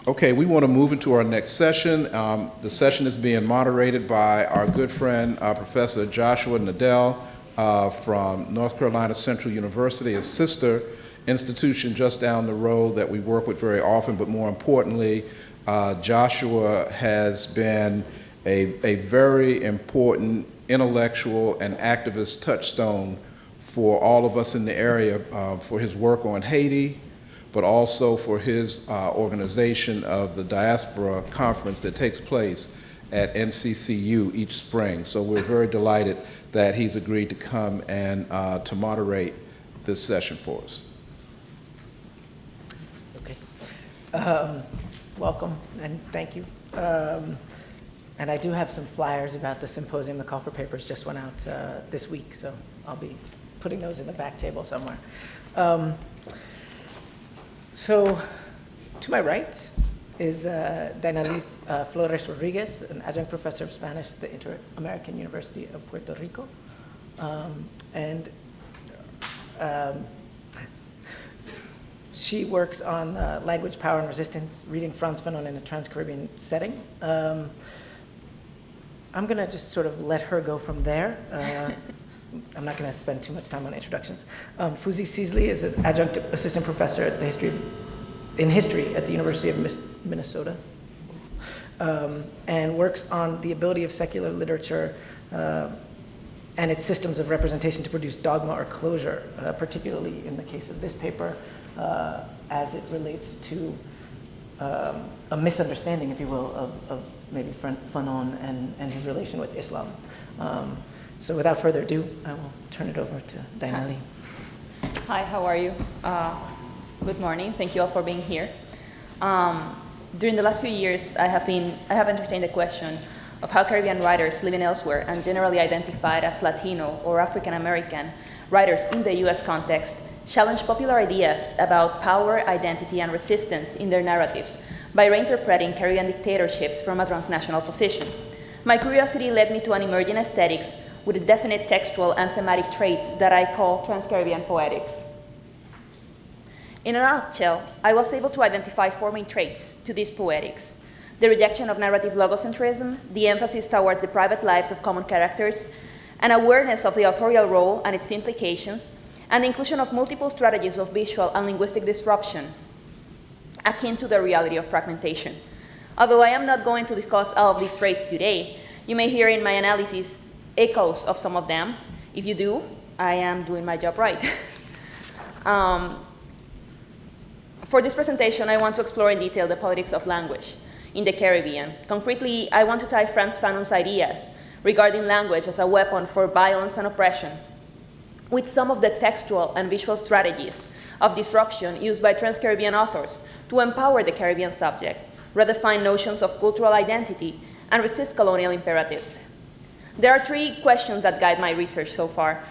Okay, we want to move into our next session. The session is being moderated by our good friend, Professor Joshua Nadell from North Carolina Central University, a sister institution just down the road that we work with very often, but more importantly, Joshua has been a very important intellectual and activist touchstone for all of us in the area for his work on Haiti, but also for his organization of the Diaspora Conference that takes place at NCCU each spring. So we're very delighted that he's agreed to come and to moderate this session for us. Okay. Welcome and thank you. And I do have some flyers about the symposium. The call for papers just went out this week, so I'll be putting those in the back table somewhere. So to my right is Daynali Flores-Rodriguez, an adjunct professor of Spanish at the Inter-American University of Puerto Rico. She works on language, power, and resistance, reading Frantz Fanon in a Trans-Caribbean setting. I'm going to just sort of let her go from there. I'm not going to spend too much time on introductions. Fuzi Sisley is an adjunct assistant professor at in history at the University of Minnesota, and works on the ability of secular literature and its systems of representation to produce dogma or closure, particularly in the case of this paper, as it relates to a misunderstanding, if you will, of maybe Fanon and his relation with Islam. So without further ado, I will turn it over to Daynali. Hi, how are you? Good morning. Thank you all for being here. During the last few years, I have entertained the question of how Caribbean writers living elsewhere and generally identified as Latino or African American writers in the US context challenge popular ideas about power, identity, and resistance in their narratives by reinterpreting Caribbean dictatorships from a transnational position. My curiosity led me to an emerging aesthetics with definite textual and thematic traits that I call Trans-Caribbean poetics. In a nutshell, I was able to identify four main traits to these poetics: the rejection of narrative logocentrism, the emphasis towards the private lives of common characters, an awareness of the authorial role and its implications, and the inclusion of multiple strategies of visual and linguistic disruption, akin to the reality of fragmentation. Although I am not going to discuss all of these traits today, you may hear in my analysis echoes of some of them. If you do, I am doing my job right. For this presentation, I want to explore in detail the politics of language in the Caribbean. Concretely, I want to tie Frantz Fanon's ideas regarding language as a weapon for violence and oppression with some of the textual and visual strategies of disruption used by Trans-Caribbean authors to empower the Caribbean subject, redefine notions of cultural identity, and resist colonial imperatives. There are three questions that guide my research so far.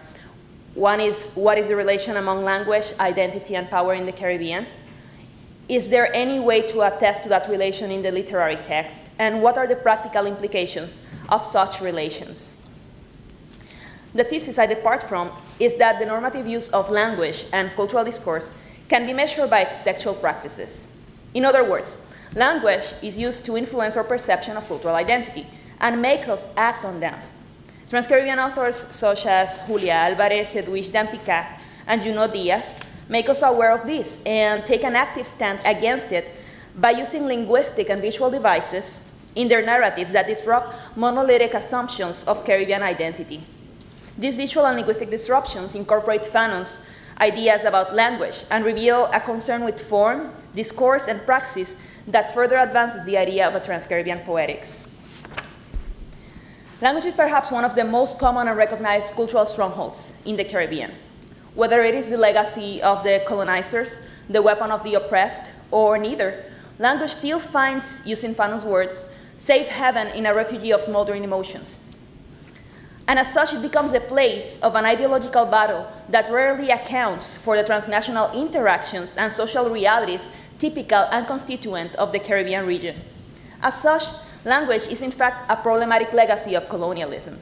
One is, what is the relation among language, identity, and power in the Caribbean? Is there any way to attest to that relation in the literary text? And what are the practical implications of such relations? The thesis I depart from is that the normative use of language and cultural discourse can be measured by its textual practices. In other words, language is used to influence our perception of cultural identity and make us act on them. Trans-Caribbean authors such as Julia Alvarez, Edwige Danticat, and Junot Diaz make us aware of this and take an active stand against it by using linguistic and visual devices in their narratives that disrupt monolithic assumptions of Caribbean identity. These visual and linguistic disruptions incorporate Fanon's ideas about language and reveal a concern with form, discourse, and praxis that further advances the idea of a Trans-Caribbean poetics. Language is perhaps one of the most common and recognized cultural strongholds in the Caribbean. Whether it is the legacy of the colonizers, the weapon of the oppressed, or neither, language still finds, using Fanon's words, safe haven in a refugee of smoldering emotions. And as such, it becomes the place of an ideological battle that rarely accounts for the transnational interactions and social realities typical and constituent of the Caribbean region. As such, language is in fact a problematic legacy of colonialism.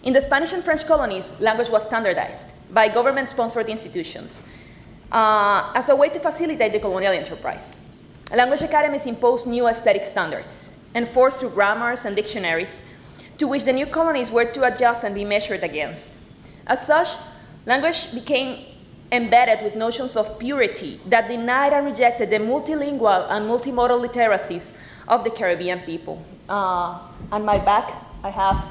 In the Spanish and French colonies, language was standardized by government-sponsored institutions as a way to facilitate the colonial enterprise. language academies imposed new aesthetic standards, enforced through grammars and dictionaries, to which the new colonies were to adjust and be measured against. As such, language became embedded with notions of purity that denied and rejected the multilingual and multimodal literacies of the Caribbean people. On my back, I have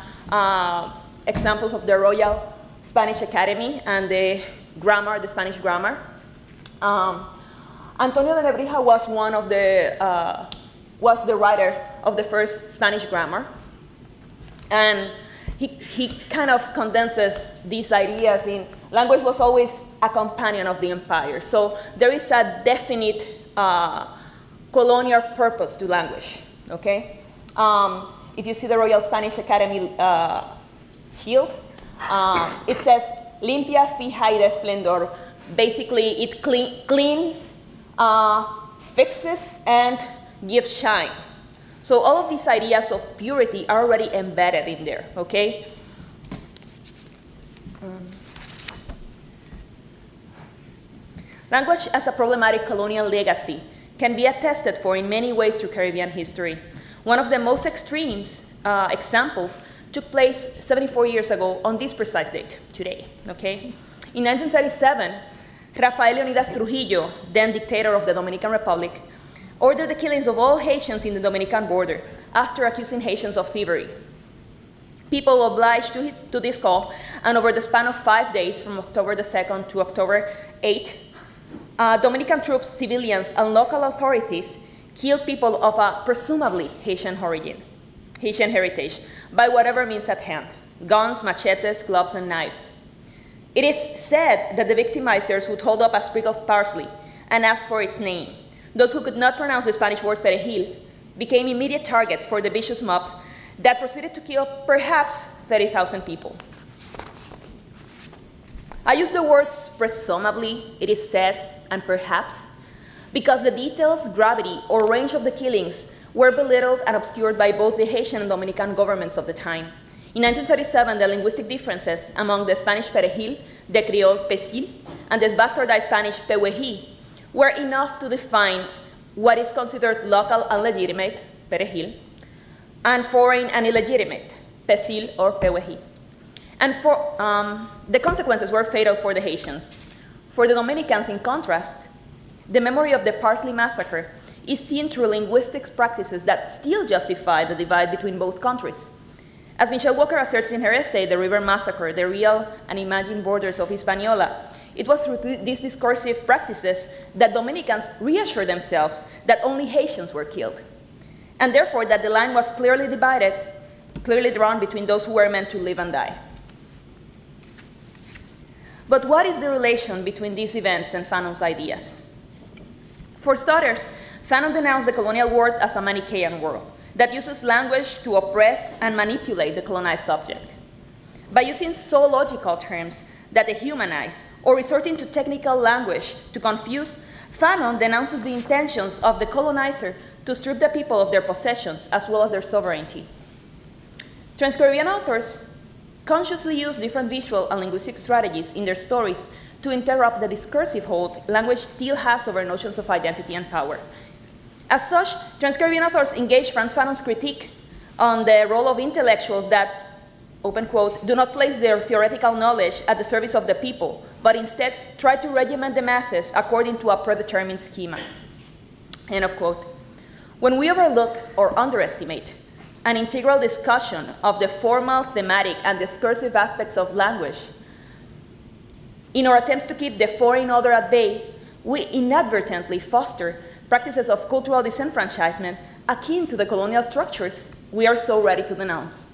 examples of the Royal Spanish Academy and the grammar, the Spanish grammar. Antonio de Nebrija was the writer of the first Spanish grammar, and he kind of condenses these ideas in language was always a companion of the empire. So there is a definite colonial purpose to language, okay? If you see the Royal Spanish Academy shield, it says, limpia, fija y de esplendor. Basically, it cleans, fixes, and gives shine. So all of these ideas of purity are already embedded in there, okay? Language as a problematic colonial legacy can be attested for in many ways through Caribbean history. One of the most extreme examples took place 74 years ago on this precise date, today, okay? In 1937, Rafael Leonidas Trujillo, then dictator of the Dominican Republic, ordered the killings of all Haitians in the Dominican border after accusing Haitians of thievery. People obliged to this call, and over the span of 5 days, from October the 2nd to October 8th, Dominican troops, civilians, and local authorities killed people of a presumably Haitian origin, Haitian heritage, by whatever means at hand: guns, machetes, gloves, and knives. It is said that the victimizers would hold up a sprig of parsley and ask for its name. Those who could not pronounce the Spanish word perejil became immediate targets for the vicious mobs that proceeded to kill perhaps 30,000 people. I use the words presumably, it is said, and perhaps, because the details, gravity, or range of the killings were belittled and obscured by both the Haitian and Dominican governments of the time. In 1937, the linguistic differences among the Spanish perejil, the Creole pesil, and the bastardized Spanish pehueji were enough to define what is considered local and legitimate, perejil, and foreign and illegitimate, pesil or pehueji. And the consequences were fatal for the Haitians. For the Dominicans, in contrast, the memory of the Parsley Massacre is seen through linguistics practices that still justify the divide between both countries. As Michelle Walker asserts in her essay, The River Massacre, The Real and Imagined Borders of Hispaniola, it was through these discursive practices that Dominicans reassured themselves that only Haitians were killed, and therefore that the line was clearly divided, clearly drawn between those who were meant to live and die. But what is the relation between these events and Fanon's ideas? For starters, Fanon denounced the colonial world as a Manichaean world that uses language to oppress and manipulate the colonized subject. By using zoological terms that dehumanize or resorting to technical language to confuse, Fanon denounces the intentions of the colonizer to strip the people of their possessions as well as their sovereignty. Trans-Caribbean authors consciously use different visual and linguistic strategies in their stories to interrupt the discursive hold language still has over notions of identity and power. As such, Trans-Caribbean authors engage Frantz Fanon's critique on the role of intellectuals that, open quote, do not place their theoretical knowledge at the service of the people, but instead try to regiment the masses according to a predetermined schema, end of quote. When we overlook or underestimate an integral discussion of the formal, thematic, and discursive aspects of language, in our attempts to keep the foreign other at bay, we inadvertently foster practices of cultural disenfranchisement akin to the colonial structures we are so ready to denounce.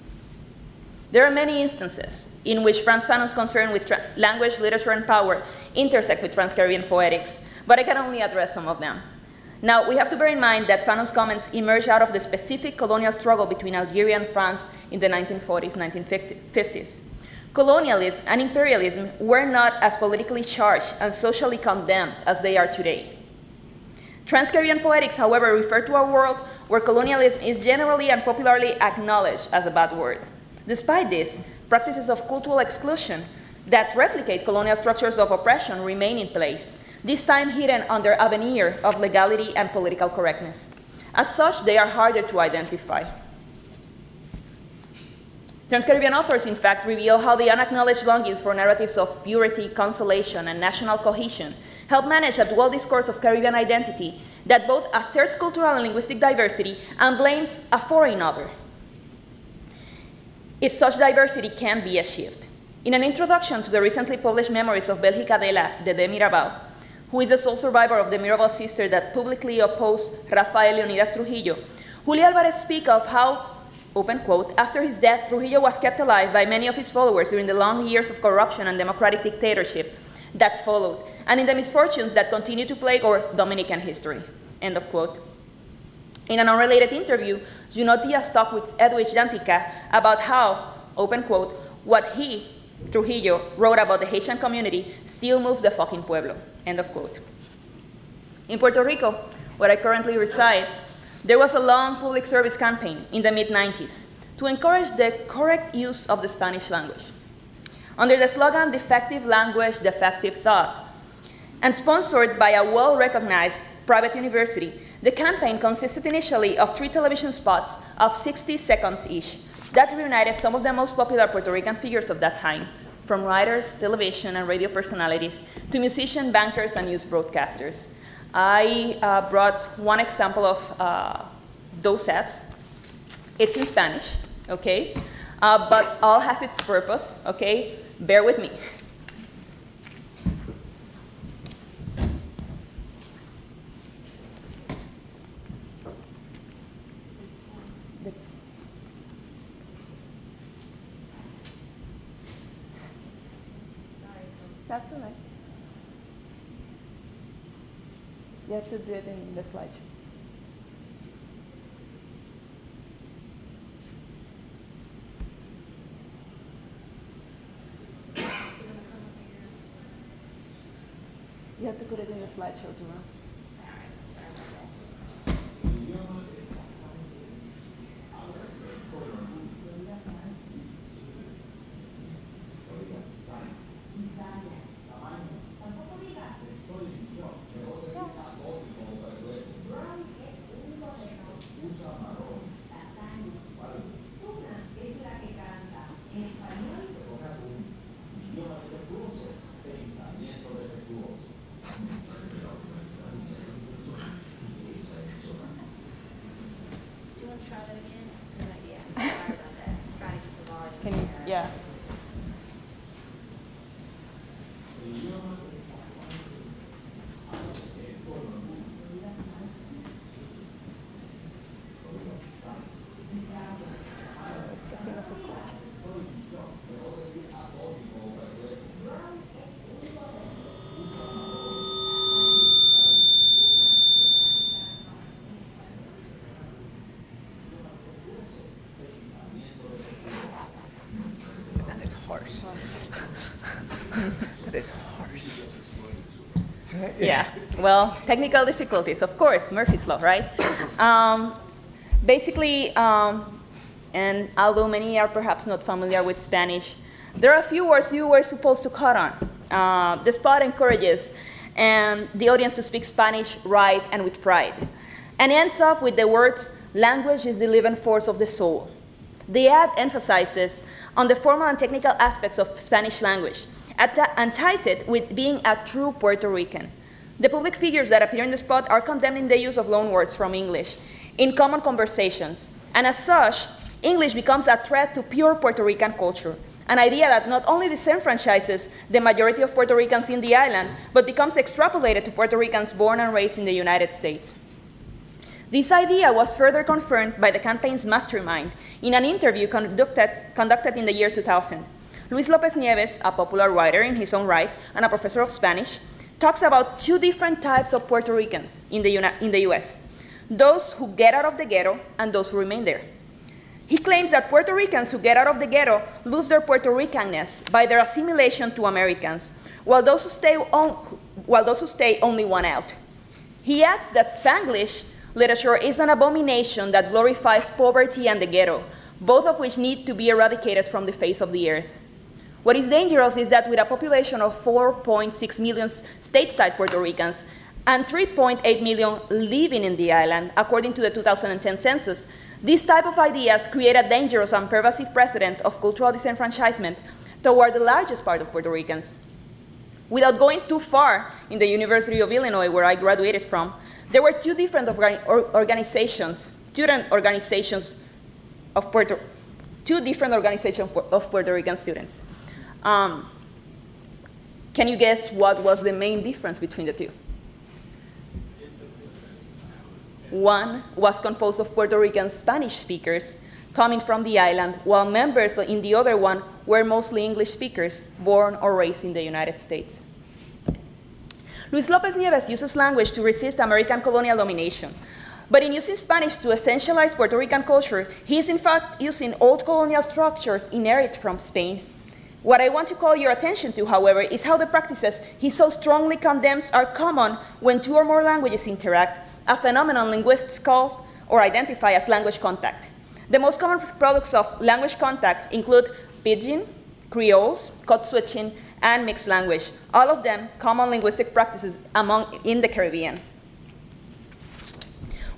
There are many instances in which Frantz Fanon's concern with language, literature, and power intersect with Trans-Caribbean poetics, but I can only address some of them. Now, we have to bear in mind that Fanon's comments emerge out of the specific colonial struggle between Algeria and France in the 1940s, 1950s. Colonialism and imperialism were not as politically charged and socially condemned as they are today. Trans-Caribbean poetics, however, refer to a world where colonialism is generally and popularly acknowledged as a bad word. Despite this, practices of cultural exclusion that replicate colonial structures of oppression remain in place. this time hidden under a veneer of legality and political correctness. As such, they are harder to identify. Trans-Caribbean authors, in fact, reveal how the unacknowledged longings for narratives of purity, consolation, and national cohesion help manage a dual discourse of Caribbean identity that both asserts cultural and linguistic diversity and blames a foreign other, if such diversity can be achieved. In an introduction to the recently published memoirs of Bélgica de Mirabal, who is the sole survivor of the Mirabal sister that publicly opposed Rafael Leonidas Trujillo, Julio Alvarez speaks of how, open quote, after his death, Trujillo was kept alive by many of his followers during the long years of corruption and democratic dictatorship that followed, and in the misfortunes that continue to plague our Dominican history, end of quote. In an unrelated interview, Junot Diaz talked with Edwidge Dantica about how, open quote, what he, Trujillo, wrote about the Haitian community still moves the fucking pueblo, end of quote. In Puerto Rico, where I currently reside, there was a long public service campaign in the mid-90s to encourage the correct use of the Spanish language. Under the slogan, defective language, defective thought, and sponsored by a well-recognized private university, the campaign consisted initially of 3 television spots of 60 seconds each that reunited some of the most popular Puerto Rican figures of that time, from writers, television and radio personalities, to musicians, bankers, and news broadcasters. I brought one example of those sets. It's in Spanish, okay? But all has its purpose, okay? Bear with me. That's all right. You have to do it in the slideshow. You have to put it in the slideshow to run. Can you, yeah. That is harsh. Yeah, well, technical difficulties, of course, Murphy's Law, right? Basically, and although many are perhaps not familiar with Spanish, there are a few words you were supposed to cut on. The spot encourages the audience to speak Spanish right and with pride, and ends up with the words, "Language is the living force of the soul." The ad emphasizes on the formal and technical aspects of Spanish language, and ties it with being a true Puerto Rican. The public figures that appear in the spot are condemning the use of loanwords from English in common conversations, and as such, English becomes a threat to pure Puerto Rican culture, an idea that not only disenfranchises the majority of Puerto Ricans in the island, but becomes extrapolated to Puerto Ricans born and raised in the United States. This idea was further confirmed by the campaign's mastermind in an interview conducted in the year 2000. Luis Lopez Nieves, a popular writer in his own right and a professor of Spanish, talks about two different types of Puerto Ricans in the US, those who get out of the ghetto and those who remain there. He claims that Puerto Ricans who get out of the ghetto lose their Puerto Ricanness by their assimilation to Americans, while those who stay only want out. He adds that Spanglish literature is an abomination that glorifies poverty and the ghetto, both of which need to be eradicated from the face of the earth. What is dangerous is that with a population of 4.6 million stateside Puerto Ricans and 3.8 million living in the island, according to the 2010 census, these type of ideas create a dangerous and pervasive precedent of cultural disenfranchisement toward the largest part of Puerto Ricans. Without going too far, in the University of Illinois, where I graduated from, there were two different organizations, student organizations of Puerto Rican students. Can you guess what was the main difference between the two? One was composed of Puerto Rican Spanish speakers coming from the island, while members in the other one were mostly English speakers born or raised in the United States. Luis Lopez Nieves uses language to resist American colonial domination. But in using Spanish to essentialize Puerto Rican culture, he is in fact using old colonial structures inherited from Spain. What I want to call your attention to, however, is how the practices he so strongly condemns are common when two or more languages interact, a phenomenon linguists call or identify as language contact. The most common products of language contact include pidgin, creoles, code switching, and mixed language, all of them common linguistic practices in the Caribbean.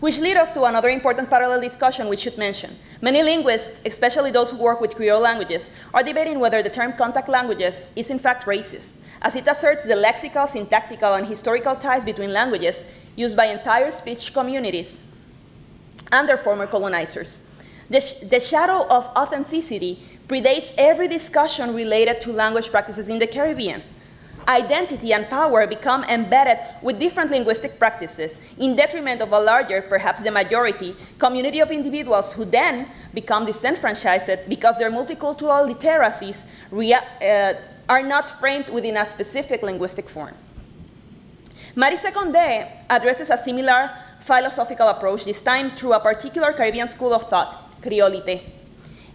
Which leads us to another important parallel discussion we should mention. Many linguists, especially those who work with Creole languages, are debating whether the term contact languages is in fact racist, as it asserts the lexical, syntactical, and historical ties between languages used by entire speech communities and their former colonizers. The shadow of authenticity predates every discussion related to language practices in the Caribbean. Identity and power become embedded with different linguistic practices in detriment of a larger, perhaps the majority, community of individuals who then become disenfranchised because their multicultural literacies are not framed within a specific linguistic form. Marise Condé addresses a similar philosophical approach, this time through a particular Caribbean school of thought, Creolite.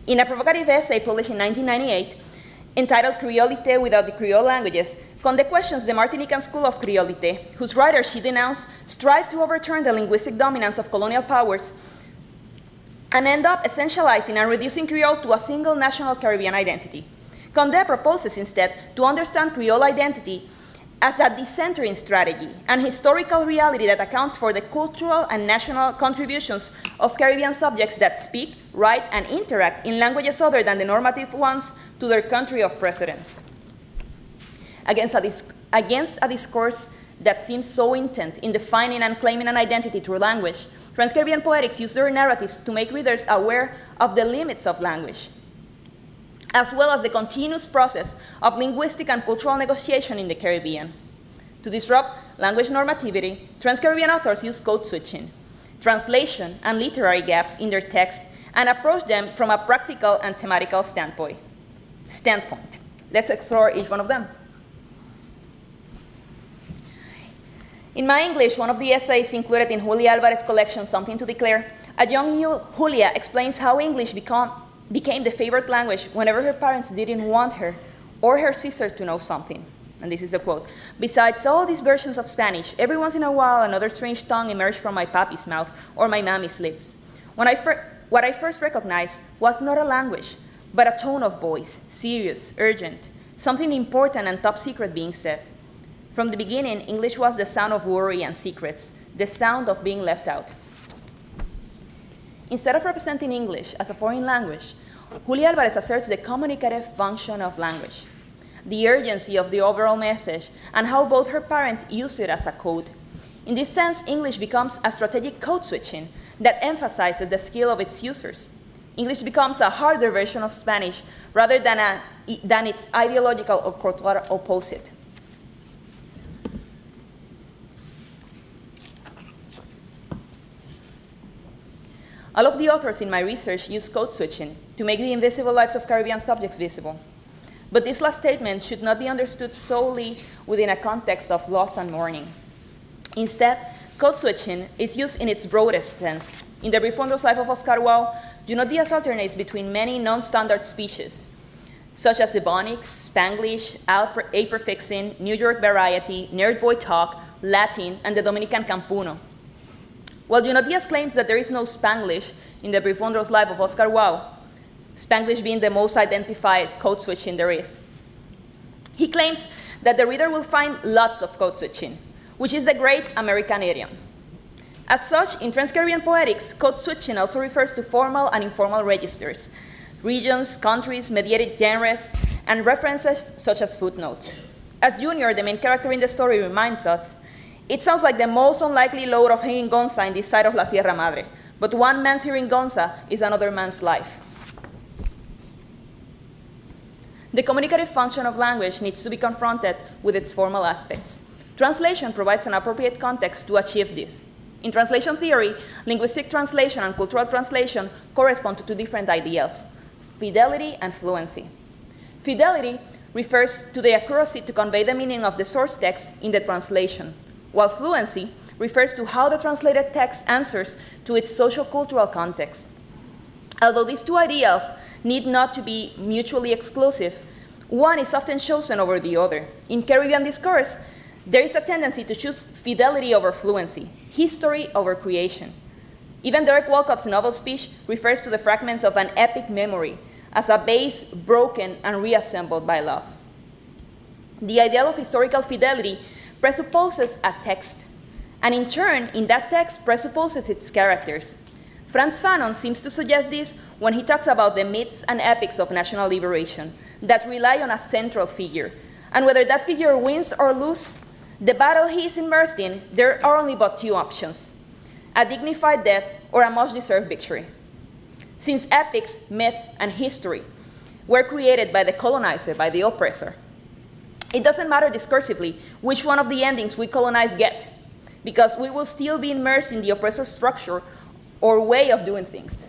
In a provocative essay published in 1998, entitled Creolite Without the Creole Languages, Condé questions the Martinican school of Creolite, whose writers she denounced strive to overturn the linguistic dominance of colonial powers and end up essentializing and reducing Creole to a single national Caribbean identity. Condé proposes instead to understand Creole identity as a decentering strategy, an historical reality that accounts for the cultural and national contributions of Caribbean subjects that speak, write, and interact in languages other than the normative ones to their country of precedence. Against a discourse that seems so intent in defining and claiming an identity through language, Trans-Caribbean poetics use their narratives to make readers aware of the limits of language, as well as the continuous process of linguistic and cultural negotiation in the Caribbean. To disrupt language normativity, Trans-Caribbean authors use code switching, translation, and literary gaps in their text and approach them from a practical and thematical standpoint. Let's explore each one of them. In my English, one of the essays included in Julia Alvarez's collection, Something to Declare, a young Julia explains how English became the favorite language whenever her parents didn't want her or her sister to know something. And this is a quote. Besides all these versions of Spanish, every once in a while another strange tongue emerged from my papi's mouth or my mammy's lips. What I first recognized was not a language, but a tone of voice, serious, urgent, something important and top secret being said. From the beginning, English was the sound of worry and secrets, the sound of being left out. Instead of representing English as a foreign language, Julia Alvarez asserts the communicative function of language, the urgency of the overall message, and how both her parents use it as a code. In this sense, English becomes a strategic code switching that emphasizes the skill of its users. English becomes a harder version of Spanish rather than its ideological or cultural opposite. All of the authors in my research use code switching to make the invisible lives of Caribbean subjects visible. But this last statement should not be understood solely within a context of loss and mourning. Instead, code switching is used in its broadest sense. In the brief wondrous life of Oscar Wilde, Junot Diaz alternates between many non-standard speeches, such as Ebonics, Spanglish, A-prefixing, New York variety, nerd boy talk, Latin, and the Dominican Campuno. While Junot Diaz claims that there is no Spanglish in the brief wondrous life of Oscar Wilde, Spanglish being the most identified code switching there is, He claims that the reader will find lots of code switching, which is the great American idiom. As such, in Trans-Caribbean poetics, code switching also refers to formal and informal registers, regions, countries, mediated genres, and references such as footnotes. As Junior, the main character in the story, reminds us, it sounds like the most unlikely load of jeringonza in this side of La Sierra Madre, but one man's jeringonza is another man's life. The communicative function of language needs to be confronted with its formal aspects. Translation provides an appropriate context to achieve this. In translation theory, linguistic translation and cultural translation correspond to two different ideals: fidelity and fluency. Fidelity refers to the accuracy to convey the meaning of the source text in the translation, while fluency refers to how the translated text answers to its social-cultural context. Although these two ideals need not to be mutually exclusive, one is often chosen over the other. In Caribbean discourse, there is a tendency to choose fidelity over fluency, history over creation. Even Derek Walcott's novel speech refers to the fragments of an epic memory as a base broken and reassembled by love. The ideal of historical fidelity presupposes a text, and in turn, in that text presupposes its characters. Frantz Fanon seems to suggest this when he talks about the myths and epics of national liberation that rely on a central figure, and whether that figure wins or loses the battle he is immersed in, there are only but two options: a dignified death or a much-deserved victory. Since epics, myth, and history were created by the colonizer, by the oppressor, it doesn't matter discursively which one of the endings we colonized get, because we will still be immersed in the oppressor's structure or way of doing things.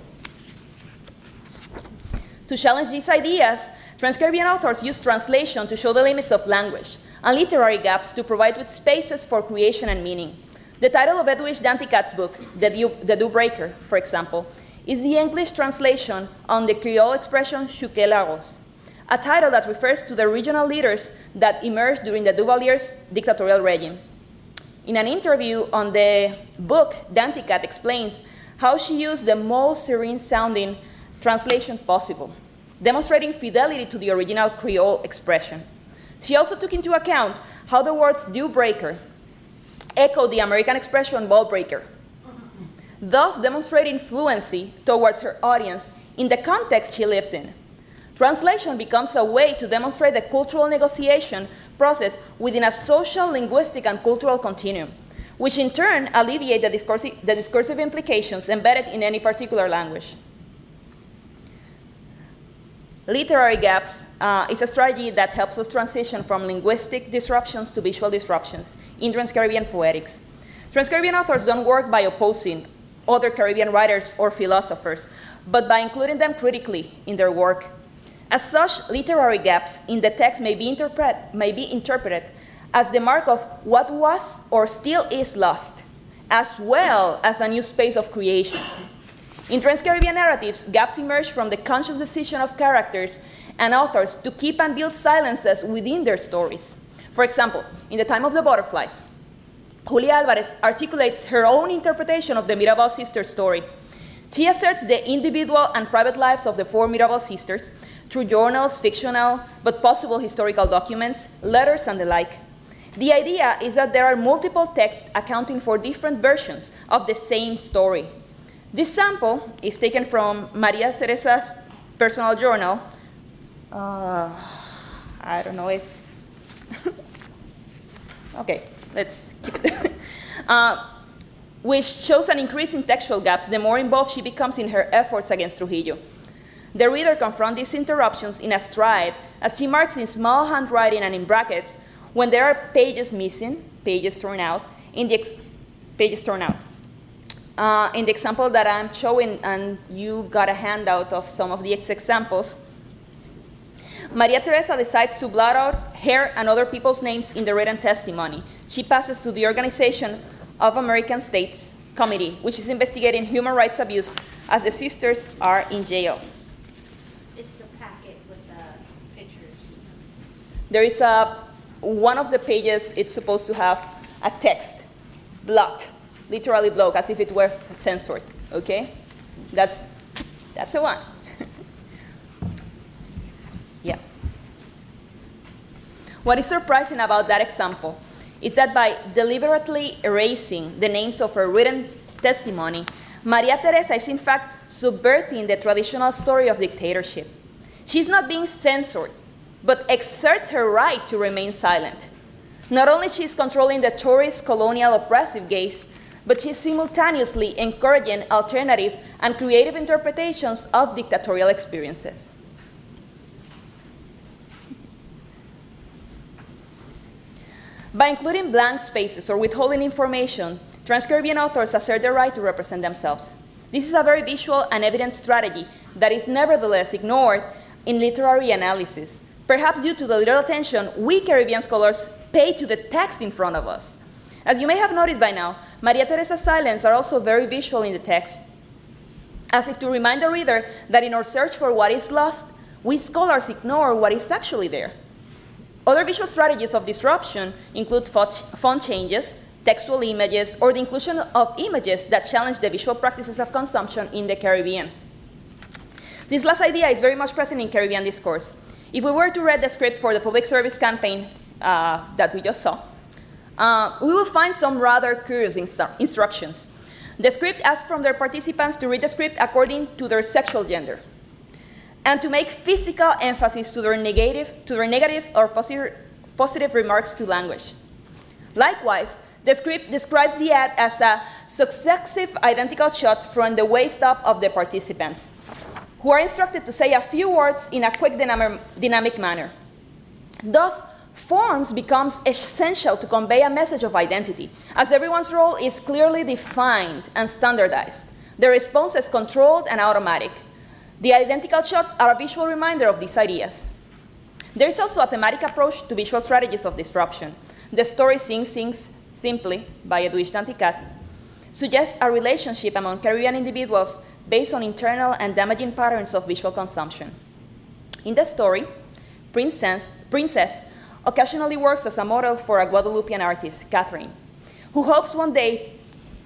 To challenge these ideas, Trans-Caribbean authors use translation to show the limits of language, and literary gaps to provide with spaces for creation and meaning. The title of Edwidge Danticat's book, The Dew Breaker, for example, is the English translation on the Creole expression "Chuquelagos," a title that refers to the regional leaders that emerged during the Duvalier's dictatorial regime. In an interview on the book, Danticat explains how she used the most serene-sounding translation possible, demonstrating fidelity to the original Creole expression. She also took into account how the words "dew breaker" echoed the American expression "ball breaker," thus demonstrating fluency towards her audience in the context she lives in. Translation becomes a way to demonstrate the cultural negotiation process within a social, linguistic, and cultural continuum, which in turn alleviate the discursive implications embedded in any particular language. Literary gaps is a strategy that helps us transition from linguistic disruptions to visual disruptions in Trans-Caribbean poetics. Trans-Caribbean authors don't work by opposing other Caribbean writers or philosophers, but by including them critically in their work. As such, literary gaps in the text may be interpreted as the mark of what was or still is lost, as well as a new space of creation. In Trans-Caribbean narratives, gaps emerge from the conscious decision of characters and authors to keep and build silences within their stories. For example, in The Time of the Butterflies, Julia Alvarez articulates her own interpretation of the Mirabal sisters' story. She asserts the individual and private lives of the four Mirabal sisters through journals, fictional, but possible historical documents, letters, and the like. The idea is that there are multiple texts accounting for different versions of the same story. This sample is taken from Maria Teresa's personal journal. I don't know if... Okay, let's keep it. Which shows an increase in textual gaps the more involved she becomes in her efforts against Trujillo. The reader confronts these interruptions in a stride as she marks in small handwriting and in brackets when there are pages missing, pages torn out, in the example that I'm showing, and you got a handout of some of the examples, Maria Teresa decides to blot out her and other people's names in the written testimony. She passes to the Organization of American States Committee, which is investigating human rights abuse as the sisters are in jail. It's the packet with the pictures. There is one of the pages, it's supposed to have a text, blocked, literally blocked, as if it were censored, okay? That's the one. What is surprising about that example is that by deliberately erasing the names of her written testimony, Maria Teresa is in fact subverting the traditional story of dictatorship. She's not being censored, but exerts her right to remain silent. Not only she's controlling the tourist colonial oppressive gaze, but she's simultaneously encouraging alternative and creative interpretations of dictatorial experiences. By including blank spaces or withholding information, Trans-Caribbean authors assert their right to represent themselves. This is a very visual and evident strategy that is nevertheless ignored in literary analysis, perhaps due to the little attention we Caribbean scholars pay to the text in front of us. As you may have noticed by now, Maria Teresa's silence are also very visual in the text, as if to remind the reader that in our search for what is lost, we scholars ignore what is actually there. Other visual strategies of disruption include font changes, textual images, or the inclusion of images that challenge the visual practices of consumption in the Caribbean. This last idea is very much present in Caribbean discourse. If we were to read the script for the public service campaign that we just saw, we will find some rather curious instructions. The script asks from their participants to read the script according to their sexual gender, and to make physical emphasis to their negative or positive remarks to language. Likewise, the script describes the ad as a successive identical shot from the waist up of the participants, who are instructed to say a few words in a quick dynamic manner. Thus, forms becomes essential to convey a message of identity, as everyone's role is clearly defined and standardized. The response is controlled and automatic. The identical shots are a visual reminder of these ideas. There is also a thematic approach to visual strategies of disruption. The story Sings Simply by Edwidge Danticat suggests a relationship among Caribbean individuals based on internal and damaging patterns of visual consumption. In the story, Princess occasionally works as a model for a Guadeloupean artist, Catherine, who hopes one day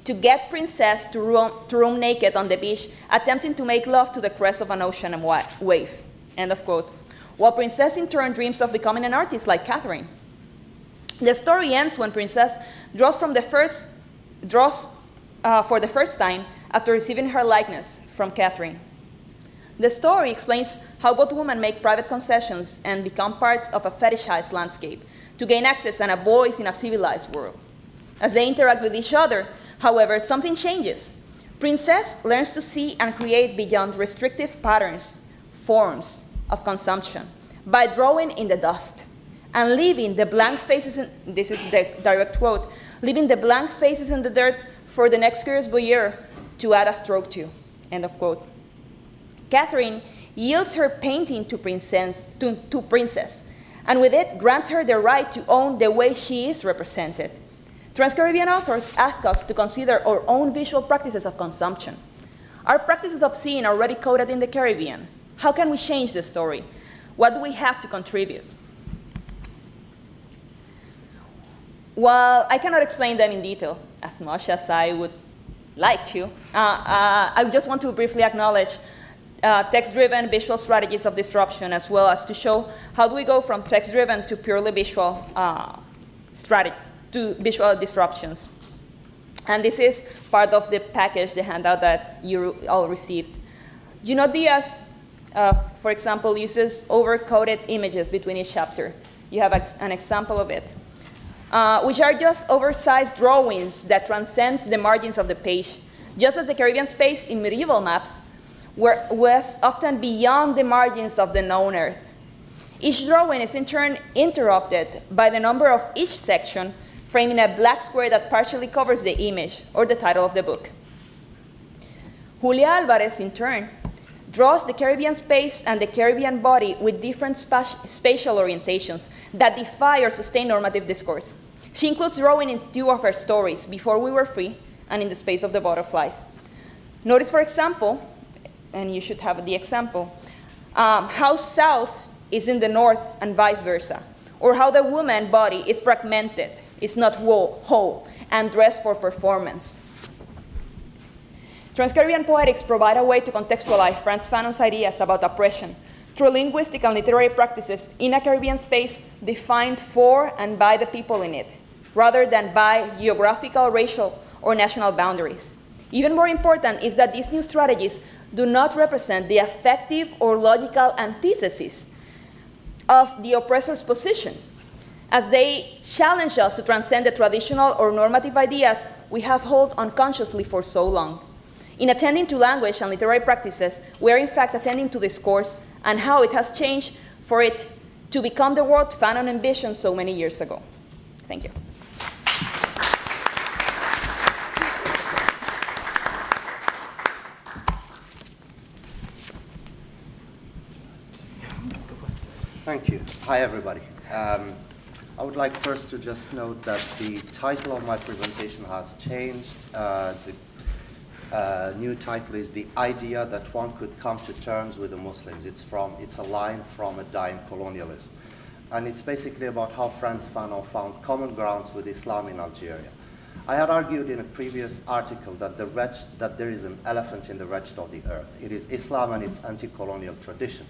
to get Princess to roam naked on the beach, attempting to make love to the crest of an ocean and wave, end of quote, while Princess in turn dreams of becoming an artist like Catherine. The story ends when Princess draws for the first time after receiving her likeness from Catherine. The story explains how both women make private concessions and become parts of a fetishized landscape to gain access and a voice in a civilized world. As they interact with each other, however, something changes. Princess learns to see and create beyond restrictive patterns, forms of consumption, by drawing in the dust and leaving the blank faces, this is the direct quote, leaving the blank faces in the dirt for the next curious voyeur to add a stroke to, end of quote. Catherine yields her painting to Princess, and with it grants her the right to own the way she is represented. Trans-Caribbean authors ask us to consider our own visual practices of consumption. Our practices of seeing are already coded in the Caribbean. How can we change the story? What do we have to contribute? While I cannot explain them in detail as much as I would like to, I just want to briefly acknowledge text-driven visual strategies of disruption, as well as to show how do we go from text-driven to purely visual strategy, to visual disruptions. And this is part of the package, the handout that you all received. Junot Diaz, for example, uses over-coded images between each chapter. You have an example of it, which are just oversized drawings that transcends the margins of the page, just as the Caribbean space in medieval maps was often beyond the margins of the known earth. Each drawing is in turn interrupted by the number of each section, framing a black square that partially covers the image or the title of the book. Julia Alvarez, in turn, draws the Caribbean space and the Caribbean body with different spatial orientations that defy or sustain normative discourse. She includes drawing in two of her stories, Before We Were Free and In the Space of the Butterflies. Notice, for example, and you should have the example, how south is in the north and vice versa, or how the woman body is fragmented, is not whole, and dressed for performance. Trans-Caribbean poetics provide a way to contextualize Frantz Fanon's ideas about oppression through linguistic and literary practices in a Caribbean space defined for and by the people in it, rather than by geographical, racial, or national boundaries. Even more important is that these new strategies do not represent the effective or logical antithesis of the oppressor's position, as they challenge us to transcend the traditional or normative ideas we have held unconsciously for so long. In attending to language and literary practices, we are in fact attending to discourse and how it has changed for it to become the world Fanon envisioned so many years ago. Thank you. Thank you. Hi, everybody. I would like first to just note that the title of my presentation has changed. The new title is "The Idea That One Could Come to Terms with the Muslims." It's a line from A Dying Colonialism. And it's basically about how Frantz Fanon found common grounds with Islam in Algeria. I had argued in a previous article that there is an elephant in the wretched of the earth. It is Islam and its anti-colonial tradition.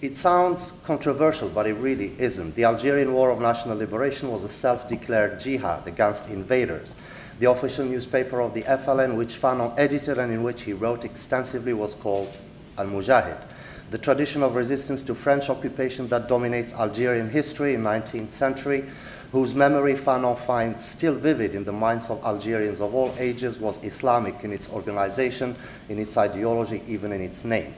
It sounds controversial, but it really isn't. The Algerian War of National Liberation was a self-declared jihad against invaders. The official newspaper of the FLN, which Fanon edited and in which he wrote extensively, was called Al-Mujahid. The tradition of resistance to French occupation that dominates Algerian history in the 19th century, whose memory Fanon finds still vivid in the minds of Algerians of all ages, was Islamic in its organization, in its ideology, even in its name.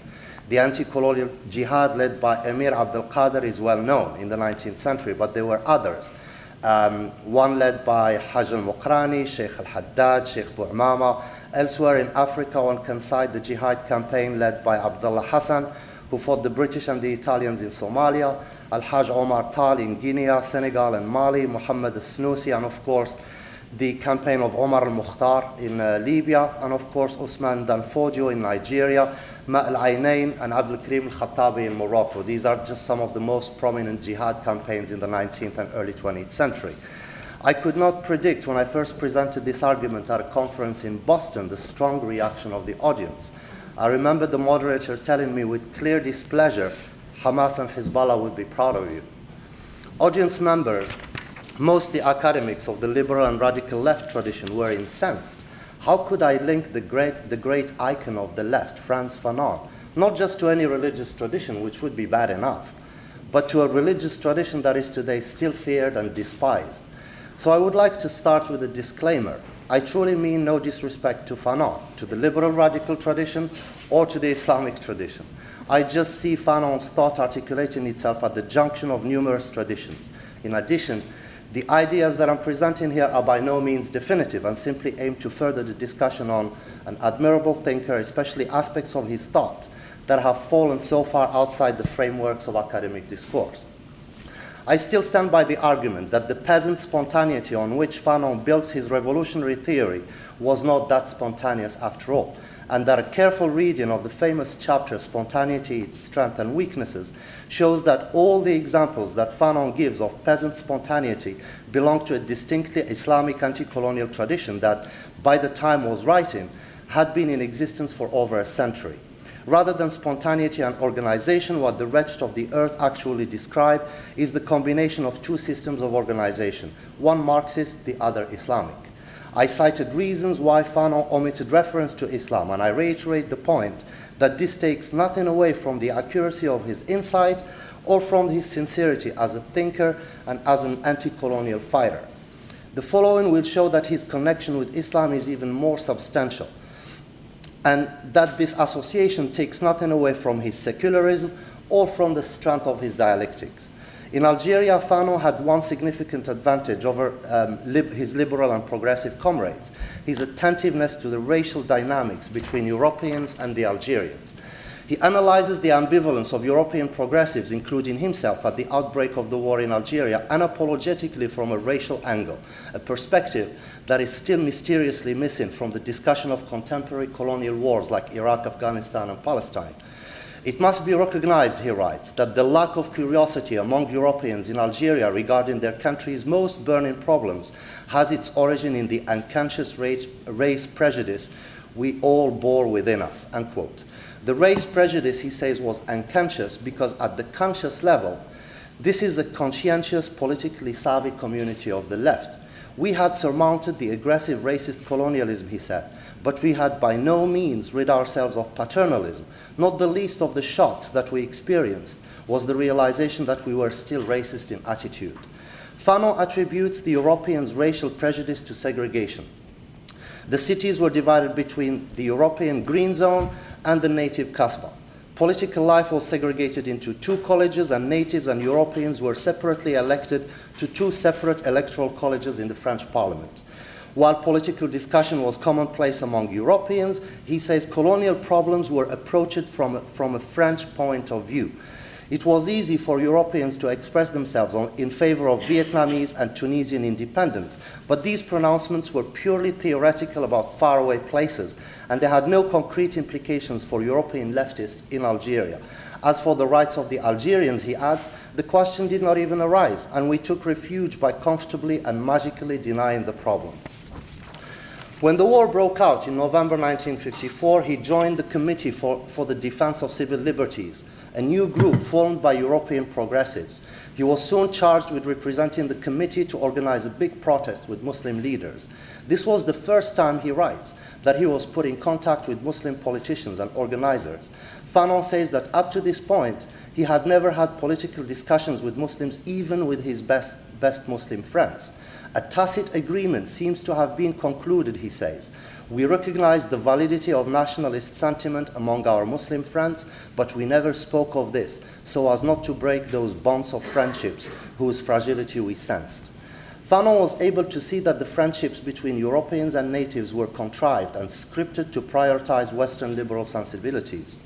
The anti-colonial jihad led by Emir Abdel Qadir is well known in the 19th century, but there were others. One led by Haj al-Muqrani, Sheikh al-Haddad, Sheikh Bou'mama. Elsewhere in Africa, one can cite the jihad campaign led by Abdullah Hassan, who fought the British and the Italians in Somalia, Al-Haj Omar Tal in Guinea, Senegal, and Mali, Muhammad al-Snoussi, and of course, the campaign of Omar al-Mukhtar in Libya, and of course, Usman Danfodio in Nigeria, Ma al-Ainain, and Abdul Karim al-Khattabi in Morocco. These are just some of the most prominent jihad campaigns in the 19th and early 20th century. I could not predict when I first presented this argument at a conference in Boston the strong reaction of the audience. I remember the moderator telling me with clear displeasure, Hamas and Hezbollah would be proud of you. Audience members, mostly academics of the liberal and radical left tradition, were incensed. How could I link the great icon of the left, Frantz Fanon, not just to any religious tradition, which would be bad enough, but to a religious tradition that is today still feared and despised? So I would like to start with a disclaimer. I truly mean no disrespect to Fanon, to the liberal radical tradition, or to the Islamic tradition. I just see Fanon's thought articulating itself at the junction of numerous traditions. In addition, the ideas that I'm presenting here are by no means definitive and simply aim to further the discussion on an admirable thinker, especially aspects of his thought that have fallen so far outside the frameworks of academic discourse. I still stand by the argument that the peasant spontaneity on which Fanon built his revolutionary theory was not that spontaneous after all, and that a careful reading of the famous chapter, Spontaneity, Its Strength and Weaknesses, shows that all the examples that Fanon gives of peasant spontaneity belong to a distinctly Islamic anti-colonial tradition that, by the time he was writing, had been in existence for over a century. Rather than spontaneity and organization, what the wretched of the earth actually describe is the combination of two systems of organization, one Marxist, the other Islamic. I cited reasons why Fanon omitted reference to Islam, and I reiterate the point that this takes nothing away from the accuracy of his insight or from his sincerity as a thinker and as an anti-colonial fighter. The following will show that his connection with Islam is even more substantial, and that this association takes nothing away from his secularism or from the strength of his dialectics. In Algeria, Fanon had one significant advantage over his liberal and progressive comrades, his attentiveness to the racial dynamics between Europeans and the Algerians. He analyzes the ambivalence of European progressives, including himself, at the outbreak of the war in Algeria, unapologetically from a racial angle, a perspective that is still mysteriously missing from the discussion of contemporary colonial wars like Iraq, Afghanistan, and Palestine. It must be recognized, he writes, that the lack of curiosity among Europeans in Algeria regarding their country's most burning problems has its origin in the unconscious race prejudice we all bore within us, unquote. The race prejudice, he says, was unconscious because at the conscious level, this is a conscientious, politically savvy community of the left. We had surmounted the aggressive racist colonialism, he said, but we had by no means rid ourselves of paternalism. Not the least of the shocks that we experienced was the realization that we were still racist in attitude. Fanon attributes the Europeans' racial prejudice to segregation. The cities were divided between the European Green Zone and the native Kasbah. Political life was segregated into two colleges, and natives and Europeans were separately elected to two separate electoral colleges in the French Parliament. While political discussion was commonplace among Europeans, he says colonial problems were approached from a French point of view. It was easy for Europeans to express themselves in favor of Vietnamese and Tunisian independence, but these pronouncements were purely theoretical about faraway places, and they had no concrete implications for European leftists in Algeria. As for the rights of the Algerians, he adds, the question did not even arise, and we took refuge by comfortably and magically denying the problem. When the war broke out in November 1954, he joined the Committee for the Defense of Civil Liberties, a new group formed by European progressives. He was soon charged with representing the committee to organize a big protest with Muslim leaders. This was the first time, he writes, that he was put in contact with Muslim politicians and organizers. Fanon says that up to this point, he had never had political discussions with Muslims, even with his best Muslim friends. A tacit agreement seems to have been concluded, he says. We recognize the validity of nationalist sentiment among our Muslim friends, but we never spoke of this, so as not to break those bonds of friendships whose fragility we sensed. Fanon was able to see that the friendships between Europeans and natives were contrived and scripted to prioritize Western liberal sensibilities.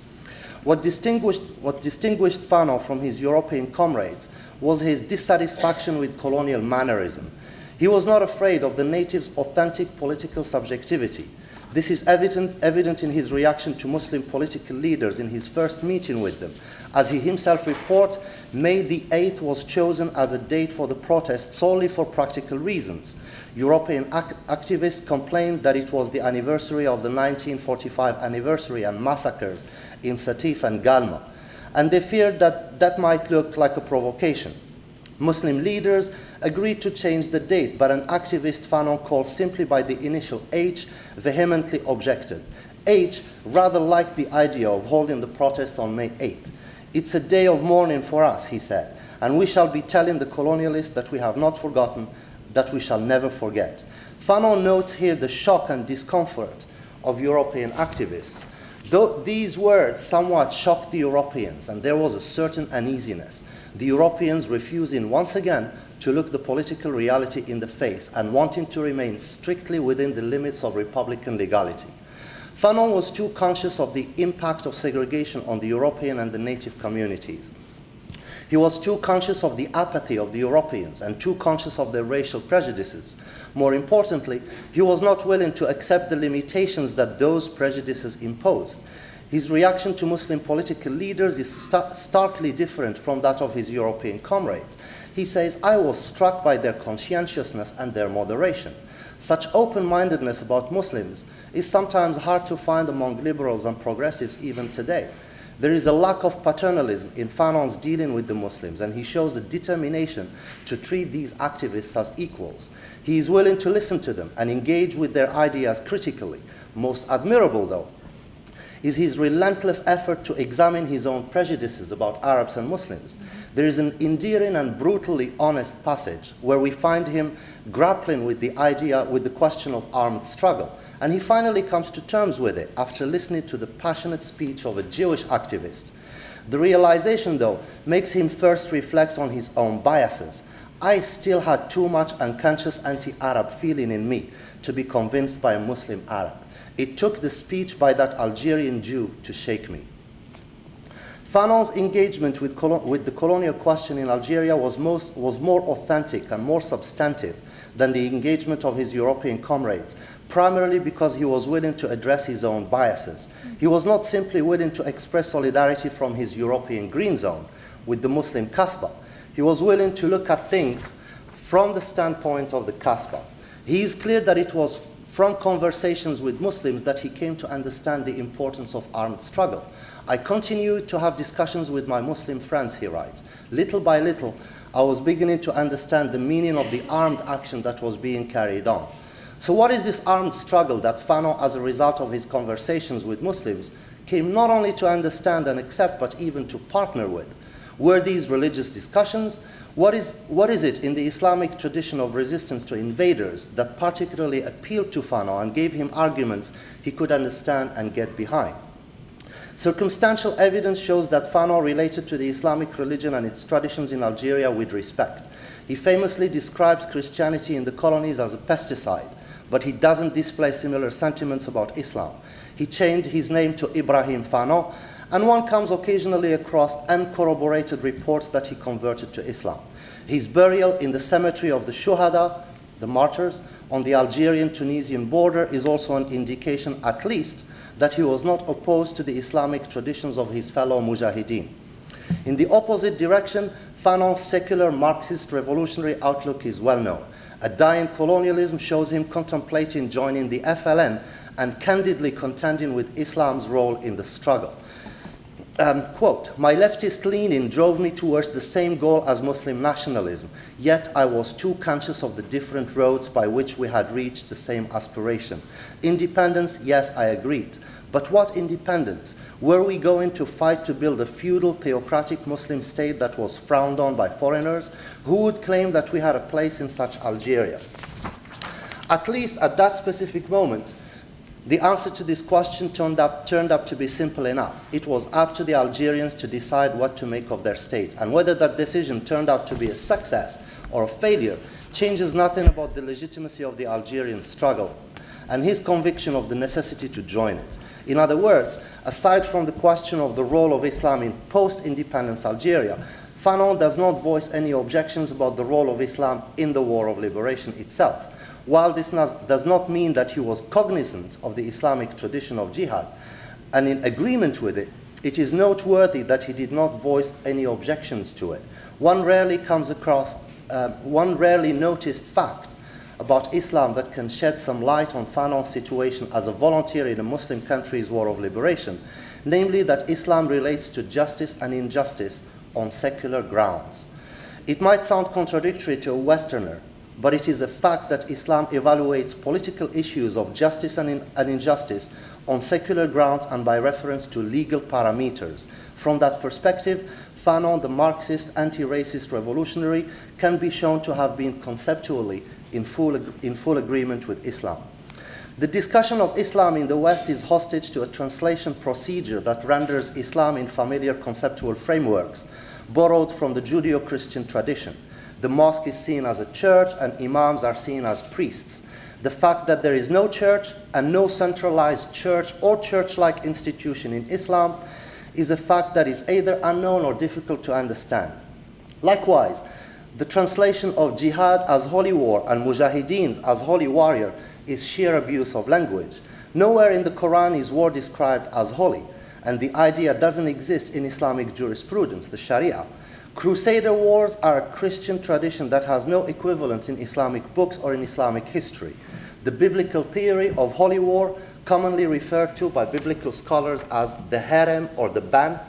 What distinguished Fanon from his European comrades was his dissatisfaction with colonial mannerism. He was not afraid of the natives' authentic political subjectivity. This is evident in his reaction to Muslim political leaders in his first meeting with them. As he himself reports, May the 8th was chosen as a date for the protest solely for practical reasons. European activists complained that it was the anniversary of the 1945 anniversary and massacres in Satif and Galma, and they feared that that might look like a provocation. Muslim leaders agreed to change the date, but an activist, Fanon, called simply by the initial H, vehemently objected. H rather liked the idea of holding the protest on May 8th. It's a day of mourning for us, he said, and we shall be telling the colonialists that we have not forgotten, that we shall never forget. Fanon notes here the shock and discomfort of European activists. Though these words somewhat shocked the Europeans, and there was a certain uneasiness, the Europeans refusing once again to look the political reality in the face and wanting to remain strictly within the limits of Republican legality. Fanon was too conscious of the impact of segregation on the European and the native communities. He was too conscious of the apathy of the Europeans and too conscious of their racial prejudices. More importantly, he was not willing to accept the limitations that those prejudices imposed. His reaction to Muslim political leaders is starkly different from that of his European comrades. He says, I was struck by their conscientiousness and their moderation. Such open-mindedness about Muslims is sometimes hard to find among liberals and progressives even today. There is a lack of paternalism in Fanon's dealing with the Muslims, and he shows a determination to treat these activists as equals. He is willing to listen to them and engage with their ideas critically. Most admirable, though, is his relentless effort to examine his own prejudices about Arabs and Muslims. There is an endearing and brutally honest passage where we find him grappling with the question of armed struggle. And he finally comes to terms with it after listening to the passionate speech of a Jewish activist. The realization, though, makes him first reflect on his own biases. I still had too much unconscious anti-Arab feeling in me to be convinced by a Muslim Arab. It took the speech by that Algerian Jew to shake me. Fanon's engagement with the colonial question in Algeria was more authentic and more substantive than the engagement of his European comrades, primarily because he was willing to address his own biases. He was not simply willing to express solidarity from his European Green Zone with the Muslim Kasbah. He was willing to look at things from the standpoint of the Kasbah. He is clear that it was from conversations with Muslims that he came to understand the importance of armed struggle. I continued to have discussions with my Muslim friends, he writes. Little by little, I was beginning to understand the meaning of the armed action that was being carried on. So what is this armed struggle that Fanon, as a result of his conversations with Muslims, came not only to understand and accept, but even to partner with? Were these religious discussions? What is it in the Islamic tradition of resistance to invaders that particularly appealed to Fanon and gave him arguments he could understand and get behind? Circumstantial evidence shows that Fanon related to the Islamic religion and its traditions in Algeria with respect. He famously describes Christianity in the colonies as a pesticide, but he doesn't display similar sentiments about Islam. He changed his name to Ibrahim Fanon, and one comes occasionally across uncorroborated reports that he converted to Islam. His burial in the cemetery of the Shuhada, the martyrs, on the Algerian-Tunisian border is also an indication, at least, that he was not opposed to the Islamic traditions of his fellow mujahideen. In the opposite direction, Fanon's secular Marxist revolutionary outlook is well known. A dying colonialism shows him contemplating joining the FLN and candidly contending with Islam's role in the struggle. Quote, my leftist leaning drove me towards the same goal as Muslim nationalism, yet I was too conscious of the different roads by which we had reached the same aspiration. Independence, yes, I agreed. But what independence? Were we going to fight to build a feudal theocratic Muslim state that was frowned on by foreigners? Who would claim that we had a place in such Algeria? At least at that specific moment, the answer to this question turned up to be simple enough. It was up to the Algerians to decide what to make of their state, and whether that decision turned out to be a success or a failure changes nothing about the legitimacy of the Algerian struggle and his conviction of the necessity to join it. In other words, aside from the question of the role of Islam in post-independence Algeria, Fanon does not voice any objections about the role of Islam in the War of Liberation itself. While this does not mean that he was cognizant of the Islamic tradition of jihad and in agreement with it, it is noteworthy that he did not voice any objections to it. One rarely noticed fact about Islam that can shed some light on Fanon's situation as a volunteer in a Muslim country's war of liberation, namely that Islam relates to justice and injustice on secular grounds. It might sound contradictory to a Westerner, but it is a fact that Islam evaluates political issues of justice and injustice on secular grounds and by reference to legal parameters. From that perspective, Fanon, the Marxist, anti-racist revolutionary, can be shown to have been conceptually in full agreement with Islam. The discussion of Islam in the West is hostage to a translation procedure that renders Islam in familiar conceptual frameworks, borrowed from the Judeo-Christian tradition. The mosque is seen as a church and imams are seen as priests. The fact that there is no church and no centralized church or church-like institution in Islam is a fact that is either unknown or difficult to understand. Likewise, the translation of jihad as holy war and mujahideens as holy warrior is sheer abuse of language. Nowhere in the Quran is war described as holy, and the idea doesn't exist in Islamic jurisprudence, the Sharia. Crusader wars are a Christian tradition that has no equivalent in Islamic books or in Islamic history. The biblical theory of holy war, commonly referred to by biblical scholars as the harem or the ban,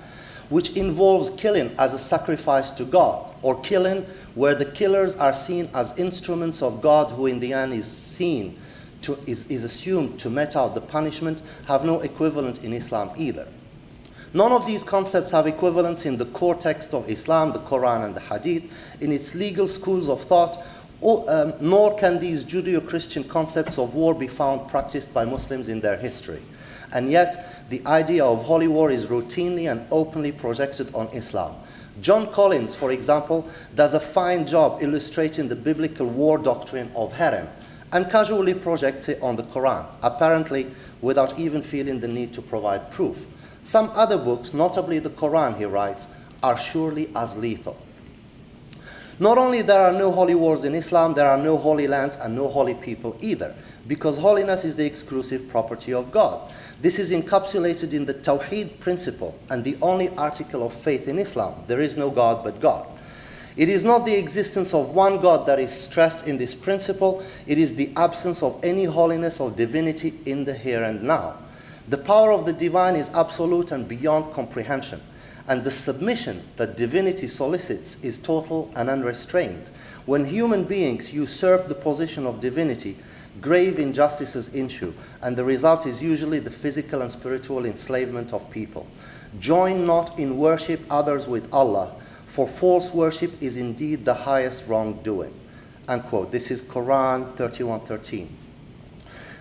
which involves killing as a sacrifice to God, or killing where the killers are seen as instruments of God who in the end is assumed to mete out the punishment, have no equivalent in Islam either. None of these concepts have equivalence in the core text of Islam, the Quran and the Hadith, in its legal schools of thought, nor can these Judeo-Christian concepts of war be found practiced by Muslims in their history. And yet, the idea of holy war is routinely and openly projected on Islam. John Collins, for example, does a fine job illustrating the biblical war doctrine of harem and casually projects it on the Quran, apparently without even feeling the need to provide proof. Some other books, notably the Quran, he writes, are surely as lethal. Not only there are no holy wars in Islam, there are no holy lands and no holy people either, because holiness is the exclusive property of God. This is encapsulated in the Tawheed principle and the only article of faith in Islam. There is no God but God. It is not the existence of one God that is stressed in this principle, it is the absence of any holiness or divinity in the here and now. The power of the divine is absolute and beyond comprehension, and the submission that divinity solicits is total and unrestrained. When human beings usurp the position of divinity, grave injustices ensue, and the result is usually the physical and spiritual enslavement of people. Join not in worship others with Allah, for false worship is indeed the highest wrongdoing. Unquote. This is Quran 31:13.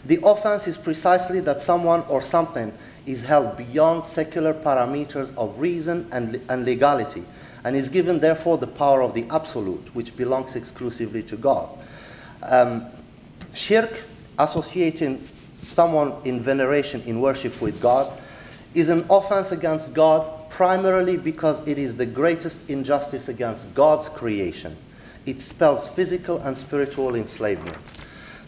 The offense is precisely that someone or something is held beyond secular parameters of reason and legality, and is given therefore the power of the absolute, which belongs exclusively to God. Shirk, associating someone in veneration, in worship with God, is an offense against God primarily because it is the greatest injustice against God's creation. It spells physical and spiritual enslavement.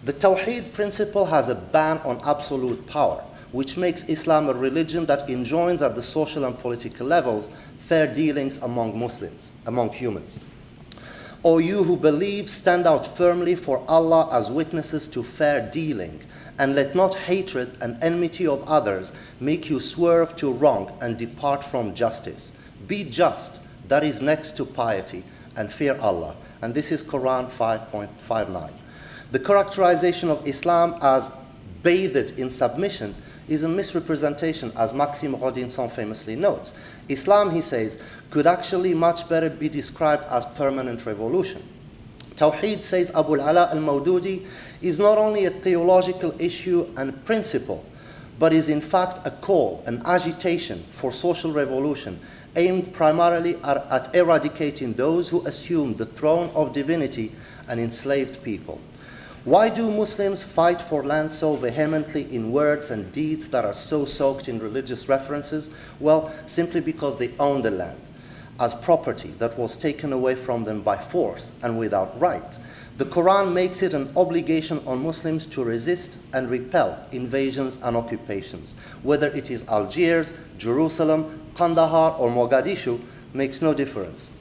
The Tawheed principle has a ban on absolute power, which makes Islam a religion that enjoins at the social and political levels fair dealings among Muslims, among humans. O you who believe, stand out firmly for Allah as witnesses to fair dealing, and let not hatred and enmity of others make you swerve to wrong and depart from justice. Be just, that is next to piety, and fear Allah. And this is Quran 5.59. The characterization of Islam as bathed in submission is a misrepresentation, as Maxime Rodinson famously notes. Islam, he says, could actually much better be described as permanent revolution. Tawheed, says Abu al-Ala al-Mawdudi, is not only a theological issue and principle, but is in fact a call, an agitation for social revolution aimed primarily at eradicating those who assume the throne of divinity and enslaved people. Why do Muslims fight for land so vehemently in words and deeds that are so soaked in religious references? Well, simply because they own the land as property that was taken away from them by force and without right. The Quran makes it an obligation on Muslims to resist and repel invasions and occupations. Whether it is Algiers, Jerusalem, Kandahar, or Mogadishu makes no difference.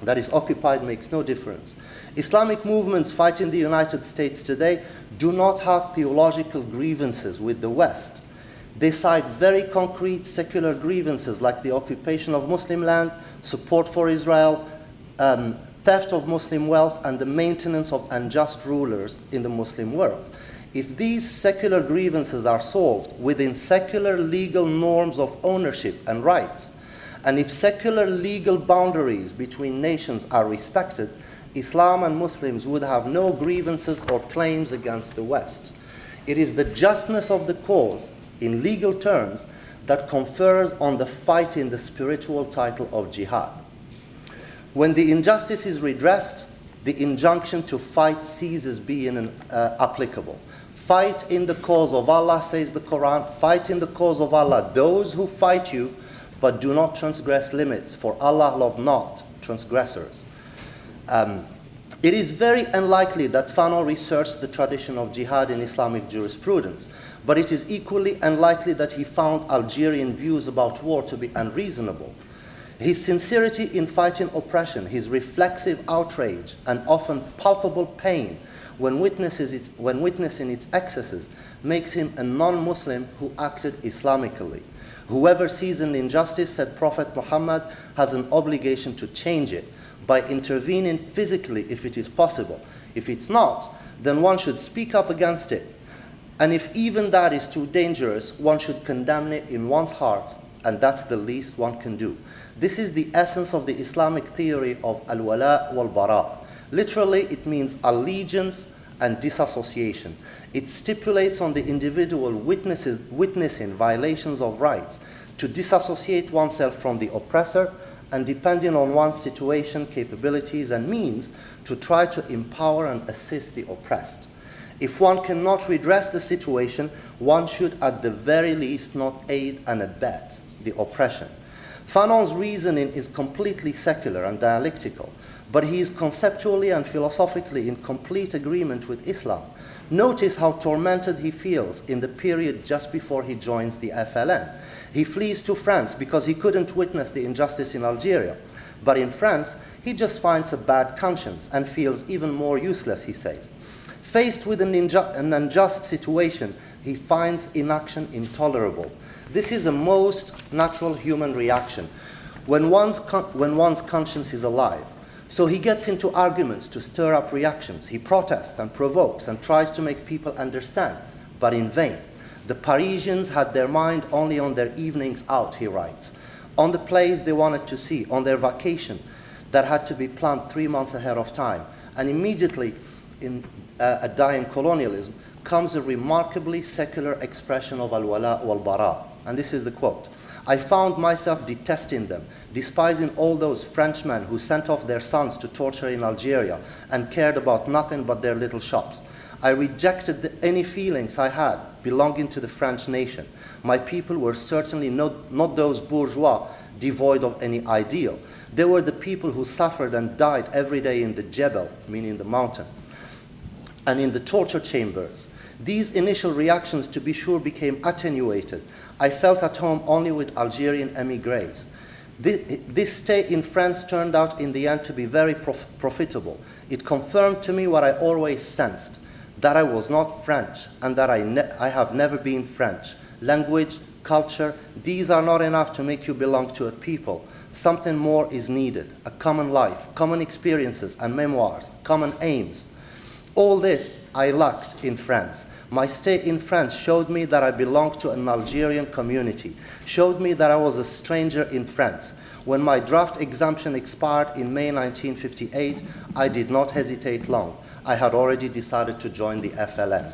That is occupied makes no difference. Islamic movements fighting the United States today do not have theological grievances with the West. They cite very concrete secular grievances like the occupation of Muslim land, support for Israel, theft of Muslim wealth, and the maintenance of unjust rulers in the Muslim world. If these secular grievances are solved within secular legal norms of ownership and rights, and if secular legal boundaries between nations are respected, Islam and Muslims would have no grievances or claims against the West. It is the justness of the cause, in legal terms, that confers on the fighting the spiritual title of jihad. When the injustice is redressed, the injunction to fight ceases being applicable. Fight in the cause of Allah, says the Quran. Fight in the cause of Allah those who fight you, but do not transgress limits, for Allah loveth not transgressors. It is very unlikely that Fanon researched the tradition of jihad in Islamic jurisprudence, but it is equally unlikely that he found Algerian views about war to be unreasonable. His sincerity in fighting oppression, his reflexive outrage, and often palpable pain when witnessing its excesses, makes him a non-Muslim who acted Islamically. Whoever sees an injustice, said Prophet Muhammad, has an obligation to change it by intervening physically if it is possible. If it's not, then one should speak up against it. And if even that is too dangerous, one should condemn it in one's heart, and that's the least one can do. This is the essence of the Islamic theory of al-wala wal-bara. Literally, it means allegiance and disassociation. It stipulates on the individual witnessing violations of rights to disassociate oneself from the oppressor, and depending on one's situation, capabilities, and means, to try to empower and assist the oppressed. If one cannot redress the situation, one should at the very least not aid and abet the oppression. Fanon's reasoning is completely secular and dialectical, but he is conceptually and philosophically in complete agreement with Islam. Notice how tormented he feels in the period just before he joins the FLN. He flees to France because he couldn't witness the injustice in Algeria. But in France, He just finds a bad conscience and feels even more useless, he says. Faced with an unjust situation, he finds inaction intolerable. This is a most natural human reaction when one's conscience is alive. So he gets into arguments to stir up reactions. He protests and provokes and tries to make people understand, but in vain. The Parisians had their mind only on their evenings out, he writes, on the plays they wanted to see, on their vacation that had to be planned 3 months ahead of time. And immediately, in a dying colonialism, comes a remarkably secular expression of al-wala wal-bara. And this is the quote. I found myself detesting them, despising all those Frenchmen who sent off their sons to torture in Algeria and cared about nothing but their little shops. I rejected any feelings I had belonging to the French nation. My people were certainly not those bourgeois devoid of any ideal. They were the people who suffered and died every day in the Jebel, meaning the mountain, and in the torture chambers. These initial reactions, to be sure, became attenuated. I felt at home only with Algerian emigres. This stay in France turned out in the end to be very profitable. It confirmed to me what I always sensed, that I was not French and that I have never been French. Language, culture, these are not enough to make you belong to a people. Something more is needed, a common life, common experiences and memoirs, common aims. All this I lacked in France. My stay in France showed me that I belonged to an Algerian community, showed me that I was a stranger in France. When my draft exemption expired in May 1958, I did not hesitate long. I had already decided to join the FLN.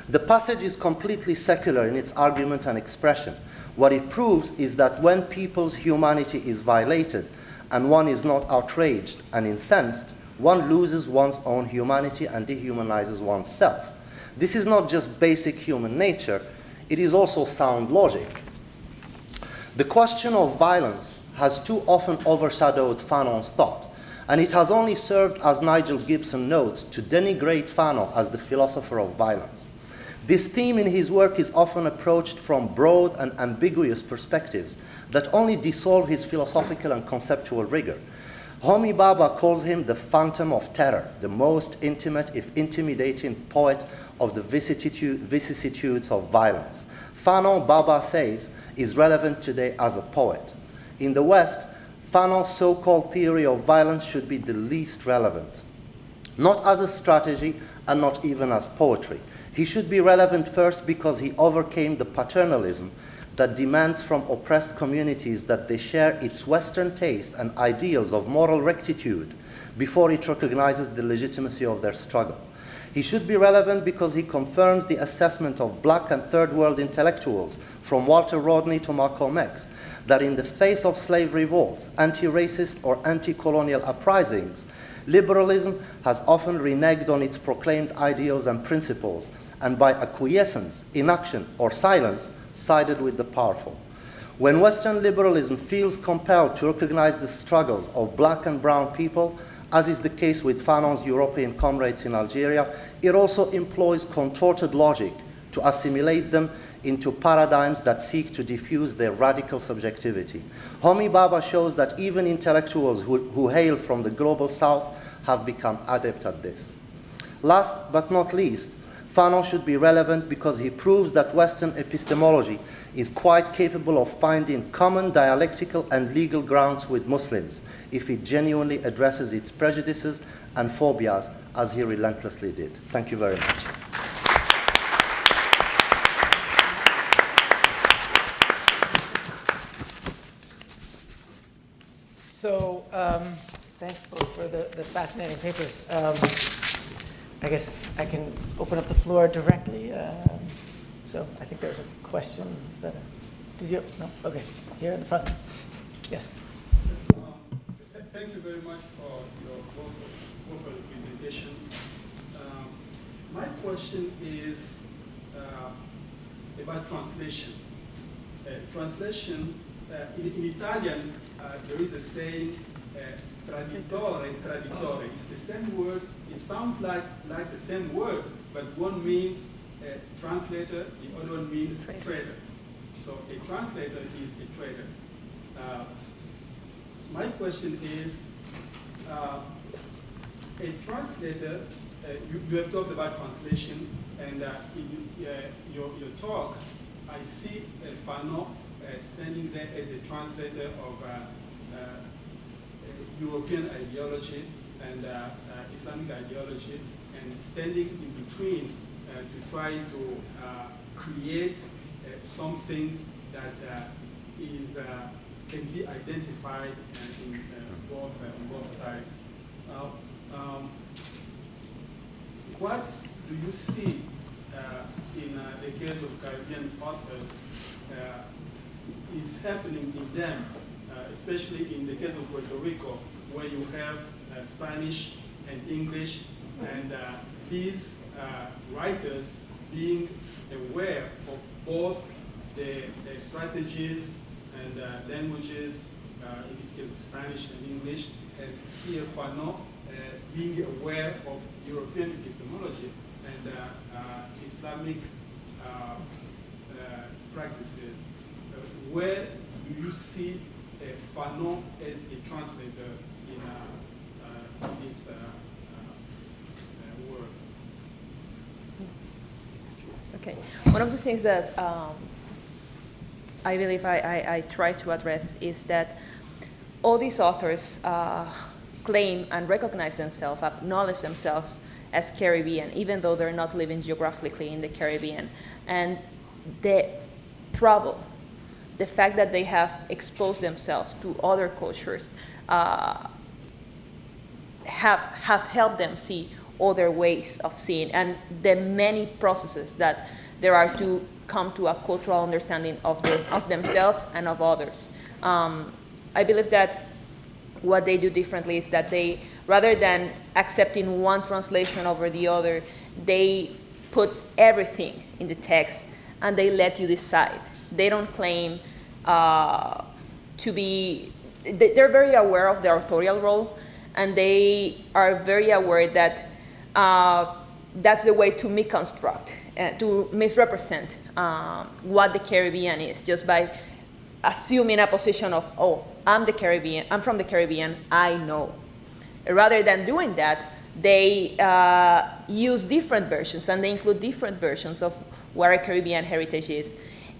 The passage is completely secular in its argument and expression. What it proves is that when people's humanity is violated and one is not outraged and incensed, one loses one's own humanity and dehumanizes oneself. This is not just basic human nature, it is also sound logic. The question of violence has too often overshadowed Fanon's thought, and it has only served, as Nigel Gibson notes, to denigrate Fanon as the philosopher of violence. This theme in his work is often approached from broad and ambiguous perspectives that only dissolve his philosophical and conceptual rigor. Homi Bhabha calls him the phantom of terror, the most intimate, if intimidating, poet of the vicissitudes of violence. Fanon, Bhabha says, is relevant today as a poet. In the West, Fanon's so-called theory of violence should be the least relevant, not as a strategy and not even as poetry. He should be relevant first because he overcame the paternalism that demands from oppressed communities that they share its Western taste and ideals of moral rectitude before it recognizes the legitimacy of their struggle. He should be relevant because he confirms the assessment of black and third world intellectuals, from Walter Rodney to Malcolm X, that in the face of slave revolts, anti-racist or anti-colonial uprisings, liberalism has often reneged on its proclaimed ideals and principles, and by acquiescence, inaction, or silence, sided with the powerful. When Western liberalism feels compelled to recognize the struggles of black and brown people, as is the case with Fanon's European comrades in Algeria, it also employs contorted logic to assimilate them into paradigms that seek to diffuse their radical subjectivity. Homi Bhabha shows that even intellectuals who hail from the global South have become adept at this. Last but not least, Fanon should be relevant because he proves that Western epistemology is quite capable of finding common dialectical and legal grounds with Muslims if it genuinely addresses its prejudices and phobias as he relentlessly did. Thank you very much. So, thanks both for the fascinating papers. I guess I can open up the floor directly. So I think there's a question. Is that did you? No? Okay. Here in the front. Yes. Thank you very much for your both of the presentations. My question is about translation. Translation, in Italian, there is a saying, traditore, traditore. It's the same word. It sounds like the same word, but one means translator, the other one means trader. So a translator is a trader. my question is, a translator, you have talked about translation, and in your talk, I see Fanon standing there as a translator of European ideology and Islamic ideology, and standing in between to try to create something that can be identified in both sides. What do you see in the case of Caribbean authors is happening in them, especially in the case of Puerto Rico, where you have Spanish and English, and these writers being aware of both the strategies and languages, in this case Spanish and English, and here Fanon being aware of European epistemology and Islamic practices. Where do you see Fanon as a translator in this work? Okay. One of the things that I believe I try to address is that all these authors claim and recognize themselves, acknowledge themselves as Caribbean, even though they're not living geographically in the Caribbean. And the trouble, the fact that they have exposed themselves to other cultures, have helped them see other ways of seeing, and the many processes that there are to come to a cultural understanding of themselves and of others. I believe that what they do differently is that they, rather than accepting one translation over the other, they put everything in the text and they let you decide. They don't claim to be, they're very aware of their authorial role, and they are very aware that that's the way to misconstruct, to misrepresent what the Caribbean is, just by assuming a position of, oh, I'm from the Caribbean, I know. Rather than doing that, they use different versions, and they include different versions of what a Caribbean heritage is.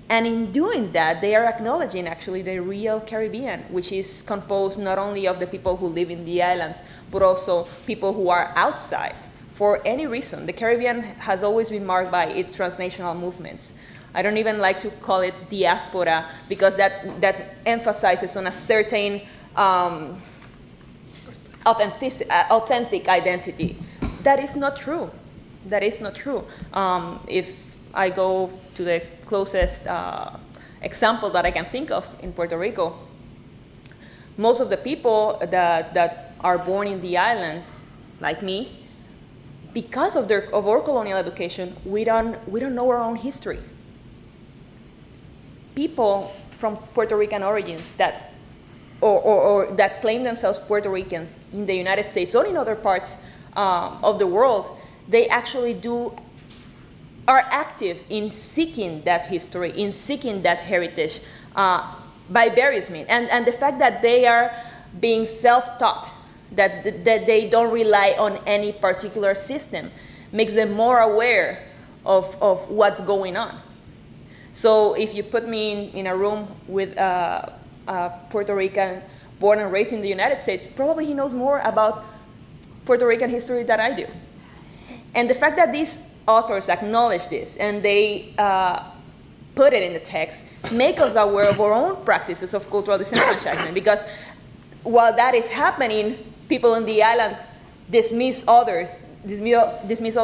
And in doing that, they are acknowledging actually the real Caribbean, which is composed not only of the people who live in the islands, but also people who are outside. For any reason, the Caribbean has always been marked by its transnational movements. I don't even like to call it diaspora, because that emphasizes on a certain authentic identity. That is not true. That is not true. If I go to the closest example that I can think of in Puerto Rico, most of the people that are born in the island, like me, because of our colonial education, we don't know our own history. People from Puerto Rican origins that that claim themselves Puerto Ricans in the United States or in other parts of the world, they actually are active in seeking that history, in seeking that heritage by various means. And the fact that they are being self-taught, that they don't rely on any particular system, makes them more aware of what's going on. So if you put me in a room with a Puerto Rican born and raised in the United States, probably he knows more about Puerto Rican history than I do. And the fact that these authors acknowledge this and they put it in the text make us aware of our own practices of cultural disenfranchisement, because while that is happening, people in the island dismiss other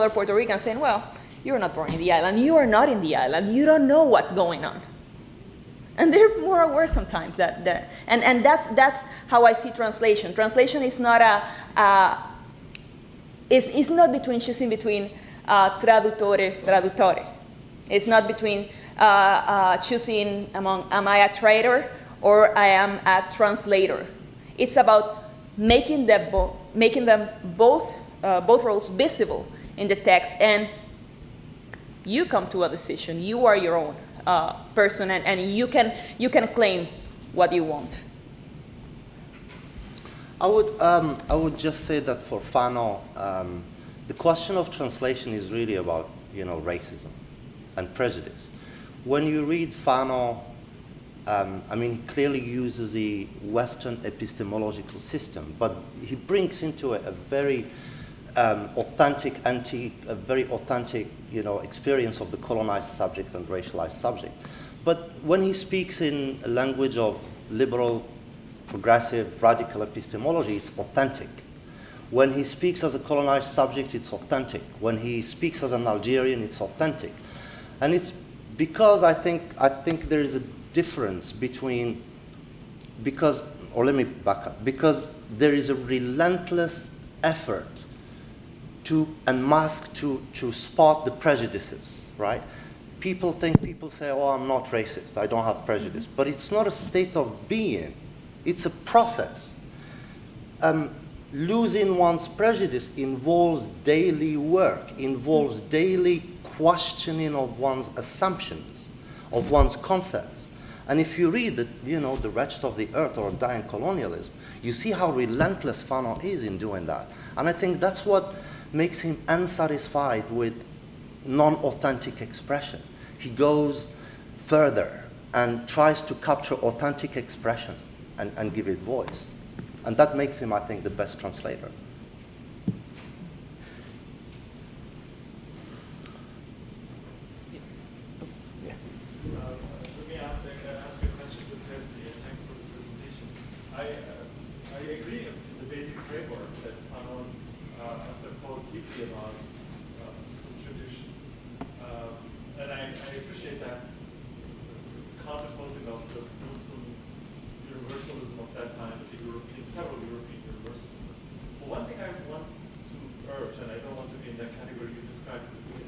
Puerto Ricans, saying, well, you're not born in the island, you are not in the island, you don't know what's going on. And they're more aware sometimes and that's how I see translation. Translation is not it's not choosing between traduttore. It's not between choosing among, am I a trader or I am a translator. It's about making them both roles visible in the text, and you come to a decision. You are your own person, and you can claim what you want. I would just say that for Fanon, the question of translation is really about, racism and prejudice. When you read Fanon, he clearly uses the Western epistemological system, but he brings into it a very authentic experience of the colonized subject and racialized subject. But when he speaks in a language of liberal, progressive, radical epistemology, it's authentic. When he speaks as a colonized subject, it's authentic. When he speaks as an Algerian, it's authentic. And it's because I think there is a difference between, let me back up, because there is a relentless effort to unmask, to spot the prejudices, right? People say, oh, I'm not racist, I don't have prejudice. But it's not a state of being, it's a process. Losing one's prejudice involves daily work, involves daily questioning of one's assumptions, of one's concepts. And if you read The Wretched of the Earth or Dying Colonialism, you see how relentless Fanon is in doing that. And I think that's what makes him unsatisfied with non-authentic expression. He goes further and tries to capture authentic expression and give it voice. And that makes him, I think, the best translator. Let me ask a question because thanks for the presentation. I agree in the basic framework that Fanon has thought deeply about some traditions. And I appreciate that counterposing of the Muslim universalism of that time, several European universalism. But one thing I want to urge, and I don't want to be in that category you described before,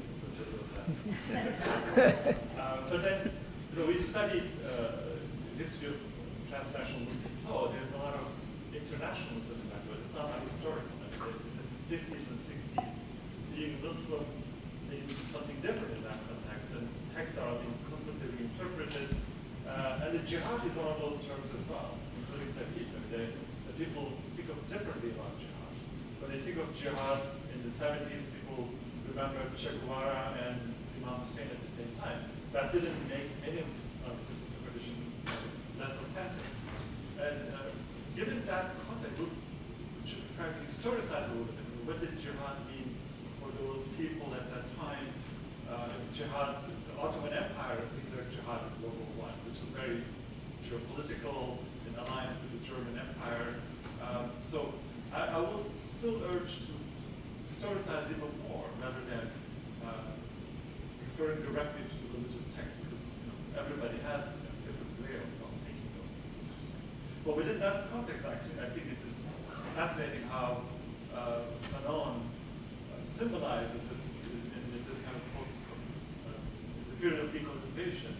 but then, we studied history of transnational Muslim thought. There's a lot of internationalism in that, but it's not that historical. This is 50s and 60s. Being Muslim means something different in that context, and texts are being constantly reinterpreted. And the jihad is one of those terms as well, including Tawhid. The people think of differently about jihad. When they think of jihad in the 70s, people remember Che Guevara and Imam Hussein at the same time. That didn't make any of this interpretation less authentic. And given that context, we should try to historicize a little bit. What did jihad mean for those people at that time? Jihad, the Ottoman Empire declared jihad in World War I, which is very geopolitical, in alliance with the German Empire. So I will still urge to historicize even more rather than referring directly to the religious text, because everybody has a different way of taking those religious texts. But within that context, actually, I think it is fascinating how Fanon symbolizes this in this kind of the period of decolonization,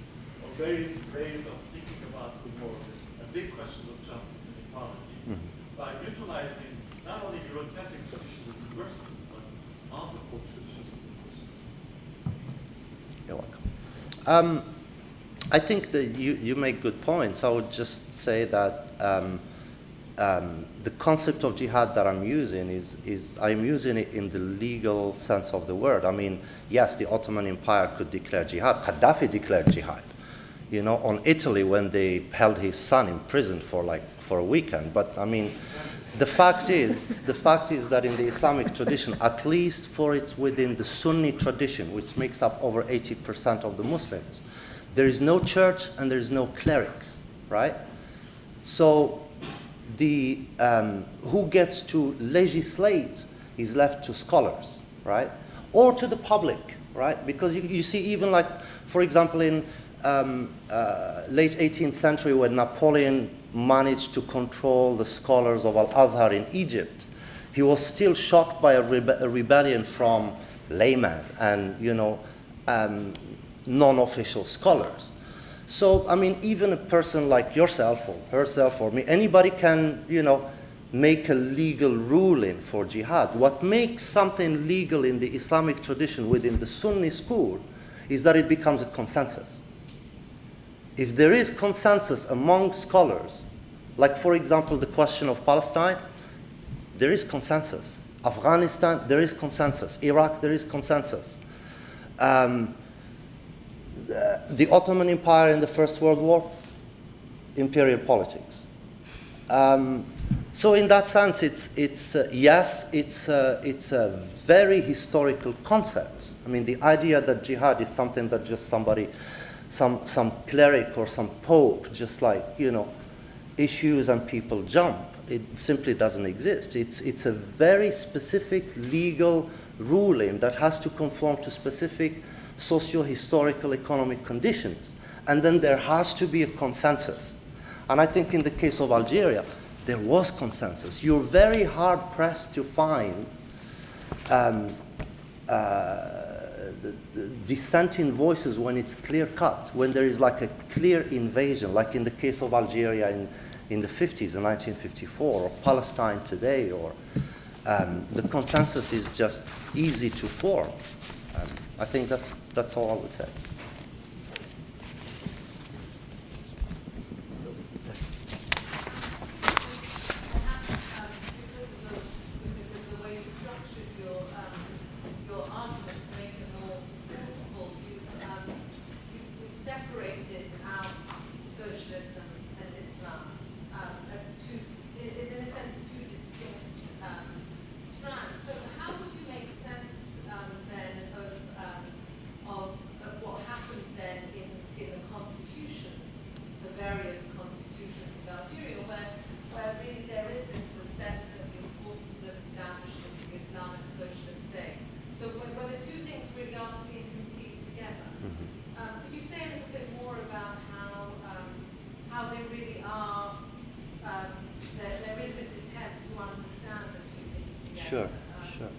of various ways of thinking about the world and big questions of justice and equality, by utilizing not only Eurocentric traditions of universalism, but multiple traditions of universalism. You're welcome. I think that you make good points. I would just say that the concept of jihad that I'm using is I'm using it in the legal sense of the word. I mean, yes, the Ottoman Empire could declare jihad. Gaddafi declared jihad, on Italy when they held his son in prison for a weekend. But I mean, the fact is that in the Islamic tradition, at least for it's within the Sunni tradition, which makes up over 80% of the Muslims, there is no church and there is no clerics, right? So the who gets to legislate is left to scholars, right? Or to the public, right? Because you see, even for example, in late 18th century, when Napoleon managed to control the scholars of Al-Azhar in Egypt, he was still shocked by a rebellion from laymen and, non-official scholars. So, I mean, even a person like yourself or herself or me, anybody can, make a legal ruling for jihad. What makes something legal in the Islamic tradition within the Sunni school is that it becomes a consensus. If there is consensus among scholars, like, for example, the question of Palestine, there is consensus. Afghanistan, there is consensus. Iraq, there is consensus. The Ottoman Empire in the First World War, imperial politics. So in that sense, it's a very historical concept. I mean, the idea that jihad is something that just somebody, some cleric or some pope, just like, issues and people jump, it simply doesn't exist. It's a very specific legal ruling that has to conform to specific socio-historical economic conditions. And then there has to be a consensus. And I think in the case of Algeria, there was consensus. You're very hard-pressed to find the dissenting voices when it's clear-cut, when there is like a clear invasion, like in the case of Algeria in the 50s, in 1954, or Palestine today, or the consensus is just easy to form. I think that's all I would say. Because of the way you structured your argument to make it more forceful, you've separated out socialism and Islam as two, is in a sense two distinct strands. So how would you make sense then of what happens then in the constitutions, the various constitutions of Algeria, where really there is this sort of sense of the importance of establishing the Islamic socialist state. So where the two things really aren't being conceived together. Could you say a little bit more about how they really are, there is this attempt to understand the two things together? Sure.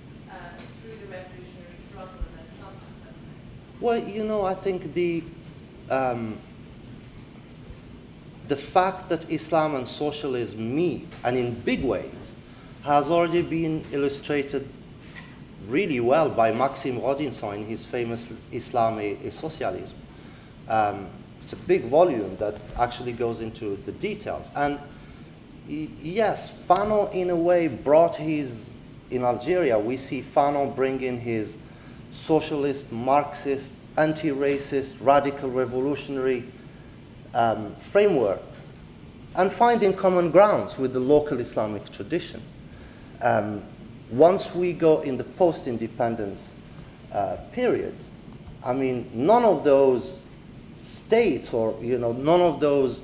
Through the revolutionary struggle and then subsequently. Well, I think the fact that Islam and socialism meet, and in big ways, has already been illustrated really well by Maxime Rodinson in his famous Islam et Socialisme. It's a big volume that actually goes into the details. And yes, Fanon in a way brought in Algeria, we see Fanon bringing his socialist, Marxist, anti-racist, radical revolutionary frameworks and finding common grounds with the local Islamic tradition. Once we go in the post-independence period, I mean, none of those states or, none of those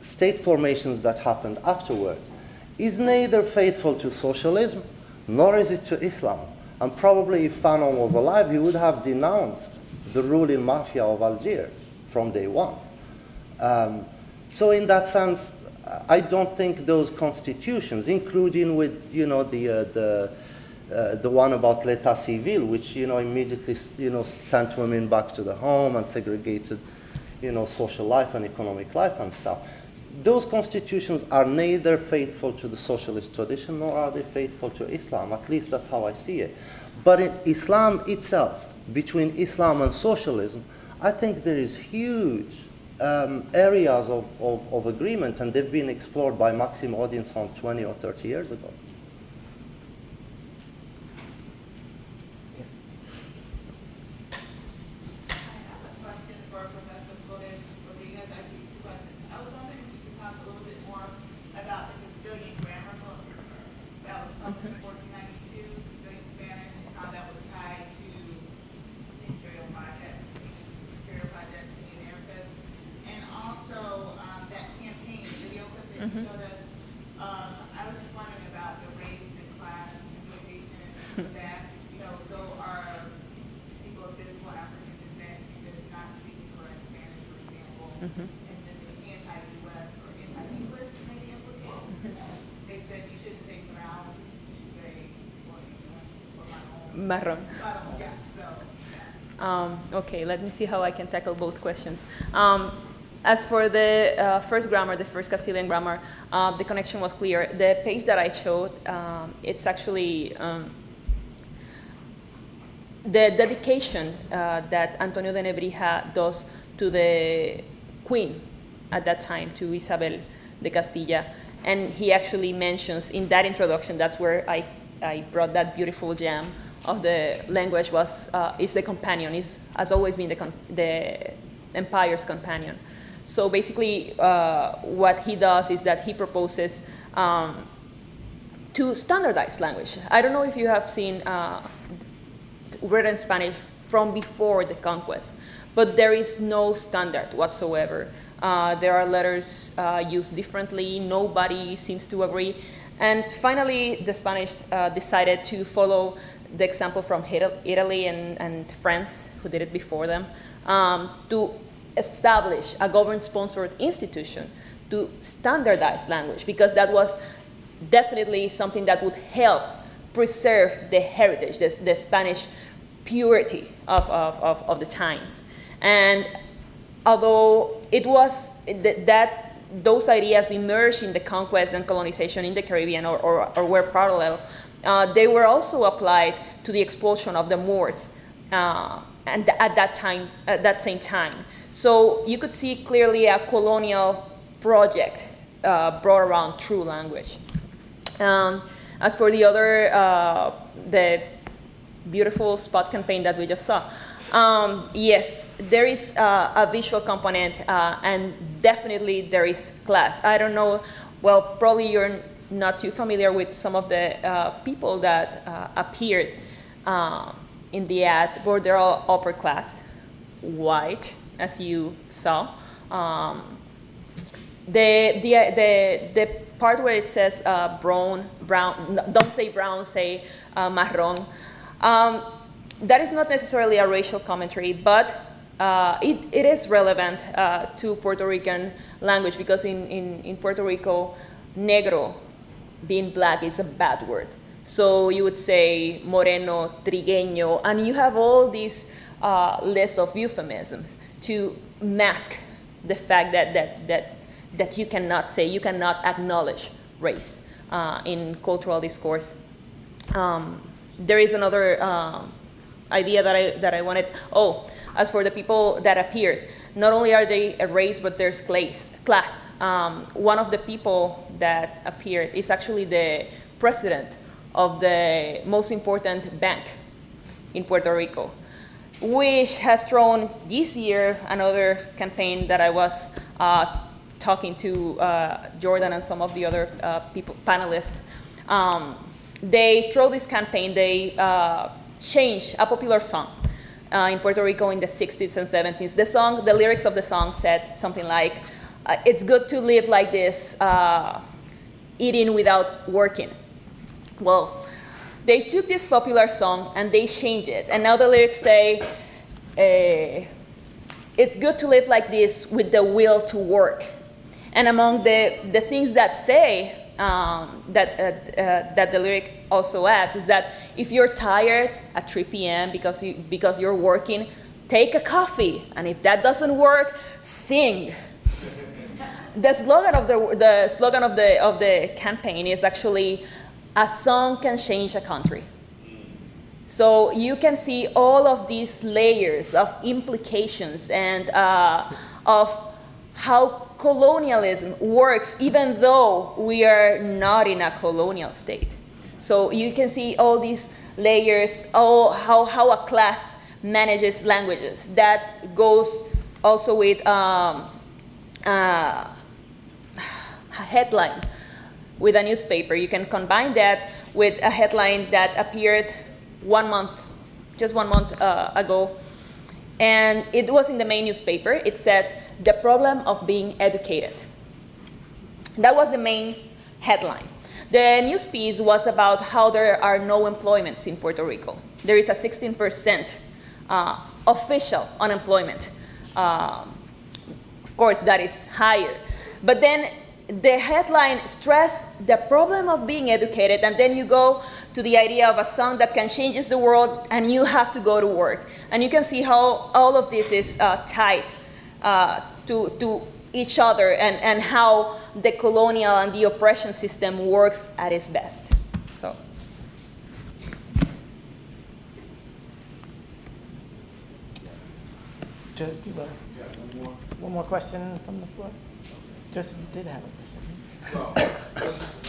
state formations that happened afterwards is neither faithful to socialism nor is it to Islam. And probably if Fanon was alive, he would have denounced the ruling mafia of Algiers from day one. So in that sense, I don't think those constitutions, including with the one about l'état civil, which immediately sent women back to the home and segregated social life and economic life and stuff. Those constitutions are neither faithful to the socialist tradition nor are they faithful to Islam. At least that's how I see it. But in Islam itself, between Islam and socialism, I think there is huge areas of agreement, and they've been explored by Maxime Rodinson 20 or 30 years ago. I have a question for Professor Flores-Rodriguez. Actually, two questions. I was wondering if you could talk a little bit more about the Castilian grammar book that was published in 1492, Castilian Spanish, and how that was tied to imperial projects in the Americas. And also that campaign, the video clip that you showed us, I was just wondering about the race and class implications of that. So are people of physical African descent that is not speaking correct Spanish, for example, and then the anti-US or anti-English maybe implications? They said you shouldn't say brown, you should say Marron. yeah, so. Okay, let me see how I can tackle both questions. As for the first grammar, the first Castilian grammar, the connection was clear. The page that I showed, it's actually the dedication that Antonio de Nebrija does to the queen at that time, to Isabel de Castilla. And he actually mentions in that introduction, that's where I brought that beautiful gem of the language is the companion, has always been the empire's companion. So basically what he does is that he proposes to standardize language. I don't know if you have seen written Spanish from before the conquest, but there is no standard whatsoever. There are letters used differently. Nobody seems to agree. And finally, the Spanish decided to follow the example from Italy and France, who did it before them, to establish a government-sponsored institution to standardize language, because that was definitely something that would help preserve the heritage, the Spanish purity of the times. And although it was that those ideas emerged in the conquest and colonization in the Caribbean or were parallel, they were also applied to the expulsion of the Moors and at that same time. So you could see clearly a colonial project brought around true language. As for the other, the beautiful spot campaign that we just saw, yes, there is a visual component, and definitely there is class. I don't know, well, probably you're not too familiar with some of the people that appeared in the ad, but they're all upper class, white, as you saw. The part where it says brown, don't say brown, say marron. That is not necessarily a racial commentary, but it is relevant to Puerto Rican language, because in Puerto Rico, negro, being black, is a bad word. So you would say moreno, trigueño, and you have all these lists of euphemisms to mask the fact that you cannot say, you cannot acknowledge race in cultural discourse. There is another idea that I wanted. Oh, as for the people that appeared, not only are they a race, but there's class. One of the people that appeared is actually the president of the most important bank in Puerto Rico, which has thrown this year another campaign that I was talking to Jordan and some of the other panelists. They throw this campaign, they changed a popular song in Puerto Rico in the 60s and 70s. The lyrics of the song said something like, it's good to live like this, eating without working. Well, they took this popular song and they changed it. And now the lyrics say, it's good to live like this with the will to work. And among the things that say, that the lyric also adds, is that if you're tired at 3 p.m. because you're working, take a coffee, and if that doesn't work, sing. The slogan of the campaign is actually, a song can change a country. So you can see all of these layers of implications and of how colonialism works, even though we are not in a colonial state. So you can see all these layers, how a class manages languages. That goes also with a headline with a newspaper. You can combine that with a headline that appeared just one month ago. And it was in the main newspaper. It said, "The problem of being educated." That was the main headline. The news piece was about how there are no employments in Puerto Rico. There is a 16% official unemployment. Of course, that is higher. But then the headline stressed the problem of being educated, and then you go to the idea of a song that can change the world, and you have to go to work. And you can see how all of this is tied to each other, and how the colonial and the oppression system works at its best. So. One more question from the floor. Joseph, you did have a question. So, let's